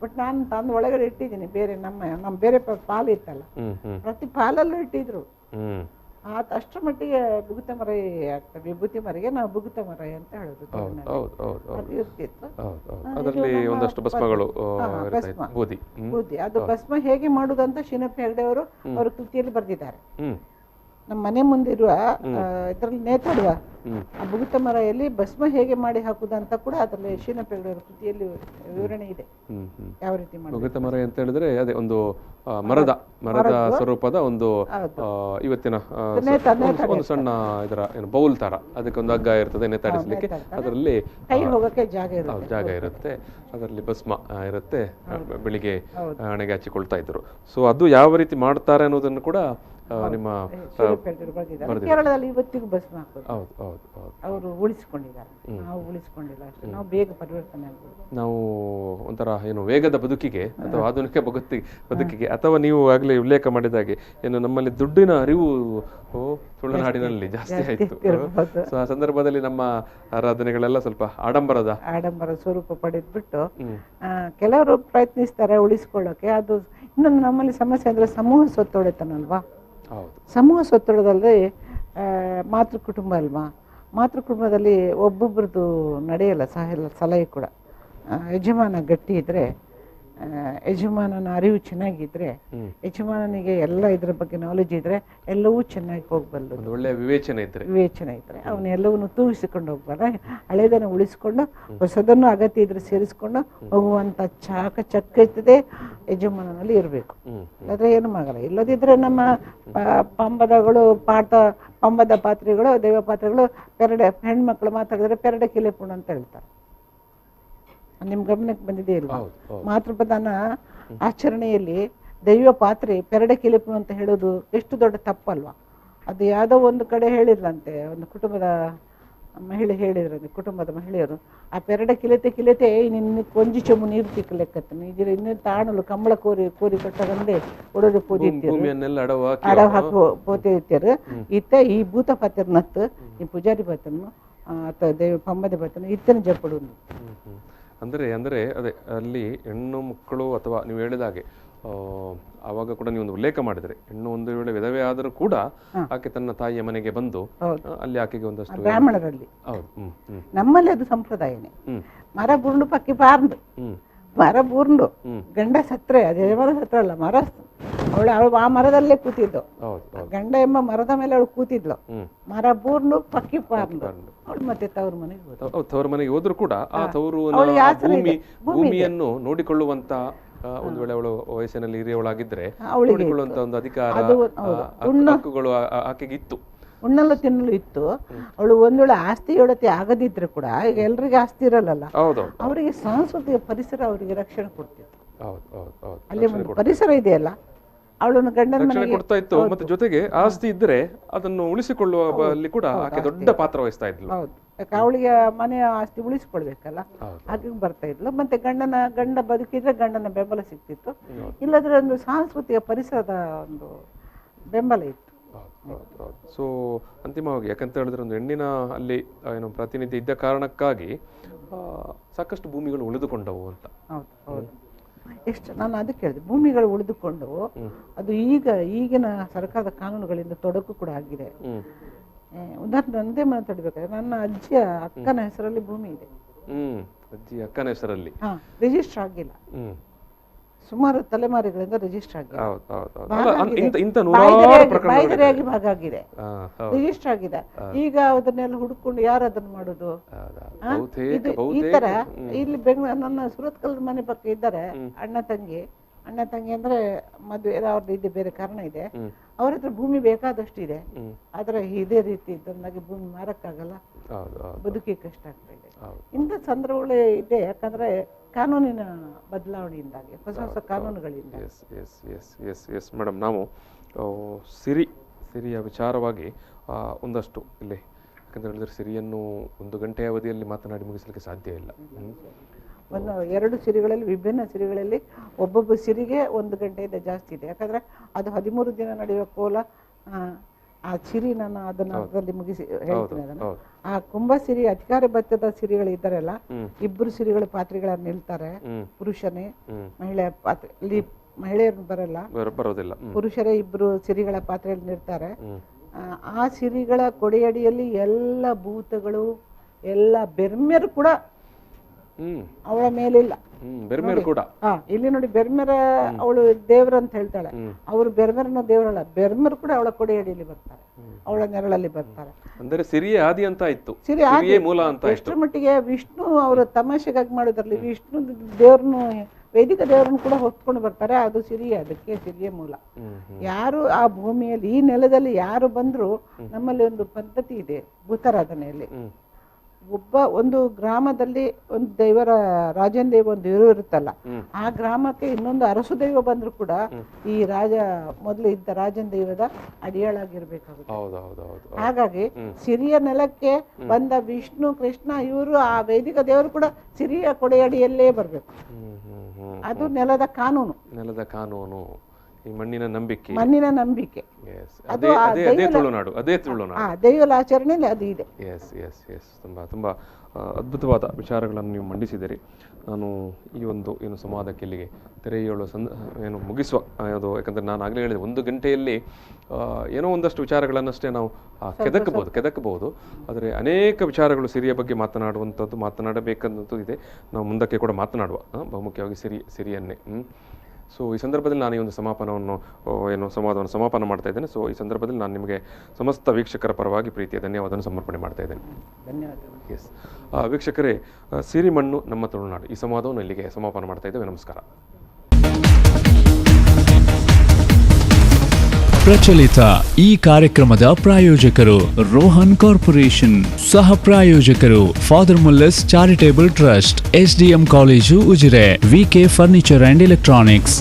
ಬಟ್ ನಾನು ತಂದು ಒಳಗಡೆ ಇಟ್ಟಿದ್ದೀನಿ. ಬೇರೆ ನಮ್ಮ ಬೇರೆ ಪಾಲು ಇತ್ತಲ್ಲ, ಪ್ರತಿ ಪಾಲಲ್ಲೂ ಇಟ್ಟಿದ್ರು. ಅಷ್ಟರ ಮಟ್ಟಿಗೆ ಬುಗುತ ಮರ ಆಗ್ತದೆ. ವಿಭೂತಿ ಮರಿಗೆ ನಾವು ಬುಗುತ ಮರ ಅಂತ ಹೇಳುದು. ಅದು ಇರ್ತಿತ್ತು. ಬೂದಿ. ಅದು ಭಸ್ಮ ಹೇಗೆ ಮಾಡುದಂತ ಶಿನಪ್ಪಿ ಹೆಗ್ಡೆ ಅವರು ಅವರ ಕೃತಿಯಲ್ಲಿ ಬರೆದಿದ್ದಾರೆ. ನಮ್ಮ ಮನೆ ಮುಂದಿರುವ ಇದರಲ್ಲಿ ನೇತಾಡುವ ಆ ಬುಗುತ ಮರೆಯಲ್ಲಿ ಭಸ್ಮ ಹೇಗೆ ಮಾಡಿ ಹಾಕುದಂತ ಕೂಡ ಅದರಲ್ಲಿ ಶಿನಪ್ಪಿ ಹೆಗ್ಡೆ ಅವರ ಕೃತಿಯಲ್ಲಿ ವಿವರಣೆ ಇದೆ. ಯಾವ ರೀತಿ ಬುಗುತ ಮರ ಅಂತ ಹೇಳಿದ್ರೆ ಅದೇ ಒಂದು ಮರದ ಸ್ವರೂಪದ ಒಂದು ಇವತ್ತಿನ ಒಂದು ಸಣ್ಣ ಇದರ ಬೌಲ್ ತರ, ಅದಕ್ಕೆ ಒಂದು ಹಗ್ಗ ಇರ್ತದೆ ನೇತಾಡಿಸ್ಲಿಕ್ಕೆ. ಅದರಲ್ಲಿ ಜಾಗ ಇರುತ್ತೆ, ಅದರಲ್ಲಿ ಭಸ್ಮ ಇರುತ್ತೆ. ಬೆಳಿಗ್ಗೆ ಹಣೆಗೆ ಹಚ್ಚಿಕೊಳ್ತಾ ಇದ್ರು. ಸೊ ಅದು ಯಾವ ರೀತಿ ಮಾಡ್ತಾರೆ ಅನ್ನೋದನ್ನು ಕೂಡ ನಿಮ್ಮ ಕೇರಳದಲ್ಲಿ ಇವತ್ತಿಗೂ ಭಸ್ಮ ಹಾಕೋದು ಅವರು ಉಳಿಸಿಕೊಂಡಿದ್ದಾರೆ. ನಾವು ಉಳಿಸಿಕೊಂಡಿಲ್ಲ ಅಷ್ಟೇ. ನಾವು ಬೇಗ ಪರಿವರ್ತನೆ ಆಗ್ಬೋದು. ನಾವು ಒಂಥರ ಏನು ವೇಗದ ಬದುಕಿಗೆ ಅಥವಾ ಆಧುನಿಕ ಬದುಕಿಗೆ ಅಥವಾ ನೀವು ಆಗ್ಲೇ ಉಲ್ಲೇಖ ಮಾಡಿದಾಗೆ ಏನು ನಮ್ಮಲ್ಲಿ ದುಡ್ಡಿನ ಅರಿವು ತುಳುನಾಡಿನಲ್ಲಿ ಜಾಸ್ತಿ ಆಯ್ತು. ಸೊ ಆ ಸಂದರ್ಭದಲ್ಲಿ ನಮ್ಮ ಆರಾಧನೆಗಳೆಲ್ಲ ಸ್ವಲ್ಪ ಆಡಂಬರ ಸ್ವರೂಪ ಪಡೆದ್ಬಿಟ್ಟು ಕೆಲವರು ಪ್ರಯತ್ನಿಸ್ತಾರೆ ಉಳಿಸ್ಕೊಳ್ಳೋಕೆ. ಅದು ಇನ್ನೊಂದು ನಮ್ಮಲ್ಲಿ ಸಮಸ್ಯೆ ಅಂದ್ರೆ ಸಮೂಹ ಸ್ವತ್ತೊಡೆತನಲ್ವಾ. ಸಮೂಹ ಸ್ವತ್ತೊಡೆದಲ್ಲಿ ಮಾತೃ ಕುಟುಂಬ ಅಲ್ವಾ. ಮಾತೃ ಕುಟುಂಬದಲ್ಲಿ ಒಬ್ಬೊಬ್ರದ್ದು ನಡೆಯಲ್ಲ ಸಲಹೆ ಕೂಡ. ಯಜಮಾನ ಗಟ್ಟಿ ಇದ್ರೆ ಯಜಮಾನನ ಅರಿವು ಚೆನ್ನಾಗಿದ್ರೆ, ಯಜಮಾನನಿಗೆ ಎಲ್ಲ ಇದ್ರ ಬಗ್ಗೆ ನಾಲೆಜ್ ಇದ್ರೆ ಎಲ್ಲವೂ ಚೆನ್ನಾಗಿ ಹೋಗ್ಬಲ್ಲದು. ಒಳ್ಳೆಯ ವಿವೇಚನೆ ಇದ್ರೆ ಅವನು ಎಲ್ಲವನ್ನು ತೂಗಿಸಿಕೊಂಡು ಹೋಗ್ಬಾರ, ಹಳೇದನ್ನು ಉಳಿಸ್ಕೊಂಡು ಹೊಸದನ್ನು ಅಗತ್ಯ ಇದ್ರೆ ಸೇರಿಸ್ಕೊಂಡು ಹೋಗುವಂತ ಚಕ್ಕತೆ ಯಜಮಾನನಲ್ಲಿ ಇರಬೇಕು. ಅದ್ರೆ ಏನು ಆಗಲ್ಲ. ಇಲ್ಲದಿದ್ರೆ ನಮ್ಮ ಪಂಬದ ಪಾತ್ರೆಗಳು, ದೈವ ಪಾತ್ರೆಗಳು ಹೆಣ್ಮಕ್ಳು ಮಾತಾಡಿದ್ರೆ ಪೆರಡೆ ಕಿಲೆಪುಣ ಅಂತ ಹೇಳ್ತಾರೆ. ನಿಮ್ ಗಮನಕ್ಕೆ ಬಂದಿದೆ ಇಲ್ವಾ? ಮಾತೃಪ್ರಧಾನ ಆಚರಣೆಯಲ್ಲಿ ದೈವ ಪಾತ್ರೆ ಪೆರಡೆ ಕಿಲೆಪುಣ ಅಂತ ಹೇಳೋದು ಎಷ್ಟು ದೊಡ್ಡ ತಪ್ಪಲ್ವಾ? ಅದು ಯಾವುದೋ ಒಂದು ಕಡೆ ಹೇಳಿದ್ರಂತೆ, ಒಂದು ಕುಟುಂಬದ ಮಹಿಳೆ ಹೇಳಿದ್ರಂತೆ, ಕುಟುಂಬದ ಮಹಿಳೆಯರು, ಆ ಪೆರಡೆ ಕಿಲೆತೆ ನಿನ್ನ ಕೊಂಜಿ ಚೆಮ್ಮು ನೀರು ತಿಕ್ಕಲೆಕ್ಕತ್ತನು ಇದರ ಇನ್ನೂ ತಾಣಲು ಕಂಬಳ ಕೋರಿ ಕಟ್ಟಗಂದೆ ಒಡದು ಅಡವ ಹಾಕಿ ಪೋತೆ ಇತ್ತಾರೆ ಇತ್ತ ಈ ಭೂತ ಪಾತ್ರನತ್ತು ಈ ಪೂಜಾರಿ ಪಾತ್ರನು ಅಥವಾ ದೈವ ಪಂಬದ ಪಾತ್ರನು ಇತ್ತನ ಜಪ್ಪಡು. ಅಂದರೆ ಅದೇ ಅಲ್ಲಿ ಹೆಣ್ಣು ಮಕ್ಕಳು ಅಥವಾ ನೀವು ಹೇಳಿದ ಹಾಗೆ ಆವಾಗ ಕೂಡ ನೀವು ಒಂದು ಉಲ್ಲೇಖ ಮಾಡಿದರೆ, ಹೆಣ್ಣು ಒಂದು ವೇಳೆ ವಿಧವೆ ಆದರೂ ಕೂಡ ಆಕೆ ತನ್ನ ತಾಯಿಯ ಮನೆಗೆ ಬಂದು ಅಲ್ಲಿ ಆಕೆಗೆ ಒಂದಷ್ಟು ಬ್ರಾಹ್ಮಣರಲ್ಲಿ, ನಮ್ಮಲ್ಲಿ ಅದು ಸಂಪ್ರದಾಯನೇ. ಮರ ಬುರುಂಡು ಪಕ್ಕಿ ಪಾರ್ದು ಮರ ಬೂರ್ಂಡು ಗಂಡ ಸತ್ರೆ, ಅದೇ ಮರ ಸತ್ರ ಅಲ್ಲ, ಮರ ಅವಳು ಆ ಮರದಲ್ಲೇ ಕೂತಿದ್ದು, ಗಂಡ ಎಂಬ ಮರದ ಮೇಲೆ ಅವಳು ಕೂತಿದ್ಲು, ಮರ ಬೂರ್ಂಡು ಪಕ್ಕಿ ಪಾರ್ದು ಅವಳು ಮತ್ತೆ ತವರು ಮನೆಗೆ ಹೋದ್ರು ಕೂಡ ಆ ತವರು ಭೂಮಿಯನ್ನು ನೋಡಿಕೊಳ್ಳುವಂತ ಒಂದು ವೇಳೆ ಅವಳು ವಯಸ್ಸಿನಲ್ಲಿ ಹಿರಿಯವಳಾಗಿದ್ರೆ ನೋಡಿಕೊಳ್ಳುವಂತ ಒಂದು ಅಧಿಕಾರ ಹಕ್ಕುಗಳು ಆಕೆಗೆ ಇತ್ತು. ಉಣ್ಣಲು ತಿನ್ನಲು ಇತ್ತು. ಅವಳು ಒಂದೊಳ್ಳೆ ಆಸ್ತಿಯೊಡತೆ ಆಗದಿದ್ರೆ ಕೂಡ, ಈಗ ಎಲ್ರಿಗೆ ಆಸ್ತಿ ಇರಲ್ಲ, ಅವರಿಗೆ ಸಾಂಸ್ಕೃತಿಕ ಪರಿಸರ ಅವರಿಗೆ ರಕ್ಷಣೆ ಕೊಡ್ತಿತ್ತು. ಅಲ್ಲಿ ಒಂದು ಪರಿಸರ ಇದೆಯಲ್ಲ, ಅವಳನ್ನು ಗಂಡನ ಮನೆಗೆ ಕೊಡ್ತಾ ಇತ್ತು. ಮತ್ತೆ ಜೊತೆಗೆ ಆಸ್ತಿ ಇದ್ರೆ ಅದನ್ನು ಉಳಿಸಿಕೊಳ್ಳುವಲ್ಲಿ ಕೂಡ ಆಕೆ ದೊಡ್ಡ ಪಾತ್ರ ವಹಿಸ್ತಾ ಇದ್ಲು. ಹೌದು, ಯಾಕೆ ಅವಳಿಗೆ ಮನೆಯ ಆಸ್ತಿ ಉಳಿಸಿಕೊಳ್ಬೇಕಲ್ಲ, ಹಾಗೆ ಬರ್ತಾ ಇದ್ಲು. ಮತ್ತೆ ಗಂಡ ಬದುಕಿದ್ರೆ ಗಂಡನ ಬೆಂಬಲ ಸಿಗ್ತಿತ್ತು, ಇಲ್ಲದ್ರೆ ಒಂದು ಸಾಂಸ್ಕೃತಿಕ ಪರಿಸರದ ಒಂದು ಬೆಂಬಲ ಇತ್ತು. ಸೊ ಅಂತಿಮವಾಗಿ ಯಾಕಂತ ಹೇಳಿದ್ರೆ ಒಂದು ಹೆಣ್ಣಿನ ಅಲ್ಲಿ ಏನು ಪ್ರಾತಿನಿಧ್ಯ ಇದ್ದ ಕಾರಣಕ್ಕಾಗಿ ಸಾಕಷ್ಟು ಭೂಮಿಗಳು ಉಳಿದುಕೊಂಡವು ಅಂತ. ಹೌದು, ಎಷ್ಟು ನಾನು ಅದಕ್ಕೆ ಹೇಳಿದೆ, ಭೂಮಿಗಳು ಉಳಿದುಕೊಂಡು ಅದು ಈಗಿನ ಸರ್ಕಾರದ ಕಾನೂನುಗಳಿಂದ ತೊಡಕು ಕೂಡ ಆಗಿದೆ. ಉದಾಹರಣೆ ಒಂದೇ ಮಾತಾಡ್ಬೇಕಾದ್ರೆ, ನನ್ನ ಅಜ್ಜಿಯ ಅಕ್ಕನ ಹೆಸರಲ್ಲಿ ಭೂಮಿ ಇದೆ, ಅಜ್ಜಿ ಅಕ್ಕನ ಹೆಸರಲ್ಲಿ ರಿಜಿಸ್ಟರ್ ಆಗಿಲ್ಲ, ಸುಮಾರು ತಲೆಮಾರಿಗಳಿಂದ ರಿಜಿಸ್ಟರ್ ಆಗಿದೆ, ಬಾಯ್ದರಿಯಾಗಿ ಭಾಗ ಆಗಿದೆ, ರಿಜಿಸ್ಟರ್ ಆಗಿದೆ. ಈಗ ಅದನ್ನೆಲ್ಲ ಹುಡುಕೊಂಡು ಯಾರು ಅದನ್ನ ಮಾಡುದು? ಈ ತರ ಇಲ್ಲಿ ಬೆಂಗಳೂರು ನನ್ನ ಸುರತ್ಕಲ್ ಮನೆ ಪಕ್ಕ ಇದ್ದಾರೆ ಅಣ್ಣ ತಂಗಿ ಅಂದ್ರೆ ಮದುವೆ ಅವ್ರದ್ದು ಇದೆ, ಬೇರೆ ಕಾರಣ ಇದೆ, ಅವ್ರ ಹತ್ರ ಭೂಮಿ ಬೇಕಾದಷ್ಟು ಇದೆ, ಆದ್ರೆ ಇದೇ ರೀತಿ ಇದನ್ನಾಗಿ ಭೂಮಿ ಮಾರಕ್ಕಾಗಲ್ಲ, ಬದುಕಿ ಕಷ್ಟ ಆಗ್ತಾ ಇದೆ. ಇಂಥ ಸಂದರ್ಭಗಳು ಇದೆ, ಯಾಕಂದ್ರೆ ಕಾನೂನಿನ ಬದಲಾವಣೆಯಿಂದಾಗಿ, ಹೊಸ ಕಾನೂನುಗಳಿಂದ. ಮೇಡಮ್, ನಾವು ಸಿರಿಯ ವಿಚಾರವಾಗಿ ಒಂದಷ್ಟು ಇಲ್ಲಿ, ಯಾಕಂತ ಹೇಳಿದ್ರೆ ಸಿರಿಯನ್ನು ಒಂದು ಗಂಟೆಯ ಅವಧಿಯಲ್ಲಿ ಮಾತನಾಡಿ ಮುಗಿಸಲಿಕ್ಕೆ ಸಾಧ್ಯ ಇಲ್ಲ. ಒಂದು 2 ಸಿರಿಗಳಲ್ಲಿ, ವಿಭಿನ್ನ ಸಿರಿಗಳಲ್ಲಿ ಒಬ್ಬೊಬ್ಬ ಸಿರಿಗೆ 1 ಗಂಟೆಯಿಂದ ಜಾಸ್ತಿ ಇದೆ. ಯಾಕಂದ್ರೆ ಅದು 13 ದಿನ ನಡೆಯುವ ಕೋಲ, ಆ ಸಿರಿ ನಾನು ಅದನ್ನ ಅದರಲ್ಲಿ ಮುಗಿಸಿ ಹೇಳ್ತೀನಿ. ಅದನ್ನು ಆ ಕುಂಭ ಸಿರಿ ಅಧಿಕಾರ ಭತ್ತದ ಸಿರಿಗಳು ಇದ್ದಾರಲ್ಲ, 2 ಸಿರಿಗಳ ಪಾತ್ರೆಗಳನ್ನು ನಿಲ್ತಾರೆ, ಪುರುಷನೇ ಮಹಿಳೆಯ ಪಾತ್ರೆ, ಇಲ್ಲಿ ಮಹಿಳೆಯರು ಬರೋದಿಲ್ಲ, ಪುರುಷರೇ 2 ಸಿರಿಗಳ ಪಾತ್ರೆಯಲ್ಲಿ ನಿಲ್ತಾರೆ. ಆ ಸಿರಿಗಳ ಕೊಡೆಯಡಿಯಲ್ಲಿ ಎಲ್ಲ ಭೂತಗಳು, ಎಲ್ಲ ಬೆರ್ಮೆರು ಕೂಡ ಅವಳ ಮೇಲಿಲ್ಲ. ಇಲ್ಲಿ ನೋಡಿ, ಬೆರ್ಮೆರ ಅವಳು ದೇವ್ರ ಅಂತ ಹೇಳ್ತಾಳೆ, ಅವರು ಬೆರ್ಮೆರನ ದೇವರಲ್ಲ, ಬೆರ್ಮೆರು ಕೂಡ ಅವಳ ಕೊಡೆಯಡಿಯಲ್ಲಿ ಬರ್ತಾರೆ, ಅವಳ ನೆರಳಲ್ಲಿ ಬರ್ತಾರೆ. ಅಂದರೆ ಸಿರಿಯ ಆದಿ ಅಂತ ಇತ್ತು, ಸಿರಿಯ ಮೂಲ ಅಂತ. ಎಷ್ಟರ ಮಟ್ಟಿಗೆ ವಿಷ್ಣು ಅವರು ತಮಾಷೆಗಾಗಿ ಮಾಡೋದ್ರಲ್ಲಿ ವಿಷ್ಣು ದೇವ್ರನ್ನು, ವೈದಿಕ ದೇವರನ್ನು ಕೂಡ ಹೊತ್ಕೊಂಡು ಬರ್ತಾರೆ, ಅದು ಸಿರಿಯ, ಅದಕ್ಕೆ ಸಿರಿಯ ಮೂಲ. ಯಾರು ಆ ಭೂಮಿಯಲ್ಲಿ, ಈ ನೆಲದಲ್ಲಿ ಯಾರು ಬಂದ್ರು, ನಮ್ಮಲ್ಲಿ ಒಂದು ಪದ್ಧತಿ ಇದೆ ಭೂತಾರಾಧನೆಯಲ್ಲಿ. ಒಂದು ಗ್ರಾಮದಲ್ಲಿ ಒಂದು ದೈವರ ರಾಜನ ದೈವ ಒಂದು ಇರುತ್ತಲ್ಲ, ಆ ಗ್ರಾಮಕ್ಕೆ ಇನ್ನೊಂದು ಅರಸು ದೈವ ಬಂದ್ರು ಕೂಡ ಈ ಮೊದಲು ಇದ್ದ ರಾಜನ ದೈವದ ಅಡಿಯಾಳಾಗಿರ್ಬೇಕಾಗುತ್ತೆ. ಹಾಗಾಗಿ ಸಿರಿಯ ನೆಲಕ್ಕೆ ಬಂದ ವಿಷ್ಣು, ಕೃಷ್ಣ, ಇವರು ಆ ವೈದಿಕ ದೇವರು ಕೂಡ ಸಿರಿಯ ಕೊಡೆಯಡಿಯಲ್ಲೇ ಬರ್ಬೇಕು. ಅದು ನೆಲದ ಕಾನೂನು. ಈ ಮಣ್ಣಿನ ನಂಬಿಕೆ. Yes. ಅದೇ ಅದೇ ಅದೇ ತುಳುನಾಡು, ಅದೇ ತುಳುನಾಡು. ದೈವಲಾಚರಣೆಯಲ್ಲಿ ಅದು ಇದೆ. ಎಸ್ ತುಂಬ ಅದ್ಭುತವಾದ ವಿಚಾರಗಳನ್ನು ನೀವು ಮಂಡಿಸಿದಿರಿ. ನಾನು ಈ ಒಂದು ಏನು ಸಂವಾದಕ್ಕೆ ಇಲ್ಲಿಗೆ ತೆರೆಯುವ ಏನು ಮುಗಿಸುವ ಅದು, ಯಾಕಂದರೆ ನಾನು ಆಗಲೇ ಹೇಳಿದೆ 1 ಗಂಟೆಯಲ್ಲಿ ಏನೋ ಒಂದಷ್ಟು ವಿಚಾರಗಳನ್ನಷ್ಟೇ ನಾವು ಕೆದಕಬಹುದು. ಆದರೆ ಅನೇಕ ವಿಚಾರಗಳು ಸಿರಿಯ ಬಗ್ಗೆ ಮಾತನಾಡಬೇಕನ್ನೋದು ಇದೆ. ನಾವು ಮುಂದಕ್ಕೆ ಕೂಡ ಮಾತನಾಡುವ, ಬಹುಮುಖ್ಯವಾಗಿ ಸಿರಿಯನ್ನೇ. ಸೊ ಈ ಸಂದರ್ಭದಲ್ಲಿ ನಾನು ಈ ಒಂದು ಸಂವಾದವನ್ನು ಸಮಾಪನ ಮಾಡ್ತಾ ಇದ್ದೇನೆ. ಸೊ ಈ ಸಂದರ್ಭದಲ್ಲಿ ನಾನು ನಿಮಗೆ ಸಮಸ್ತ ವೀಕ್ಷಕರ ಪರವಾಗಿ ಪ್ರೀತಿಯ ಧನ್ಯವಾದವನ್ನು ಸಮರ್ಪಣೆ ಮಾಡ್ತಾ ಇದ್ದೇನೆ. ಧನ್ಯವಾದಗಳು. ಎಸ್ ವೀಕ್ಷಕರೇ, ಸಿರಿಮಣ್ಣು ನಮ್ಮ ತುಳುನಾಡು ಈ ಸಂವಾದವನ್ನು ಇಲ್ಲಿಗೆ ಸಮಾಪನ ಮಾಡ್ತಾ ಇದ್ದೇವೆ. ನಮಸ್ಕಾರ. ಪ್ರಚಲಿತ ಈ ಕಾರ್ಯಕ್ರಮದ ಪ್ರಾಯೋಜಕರು ರೋಹನ್ ಕಾರ್ಪೊರೇಷನ್, ಸಹ ಪ್ರಾಯೋಜಕರು father Muller's charitable trust, SDM college Ujire, VK furniture and electronics.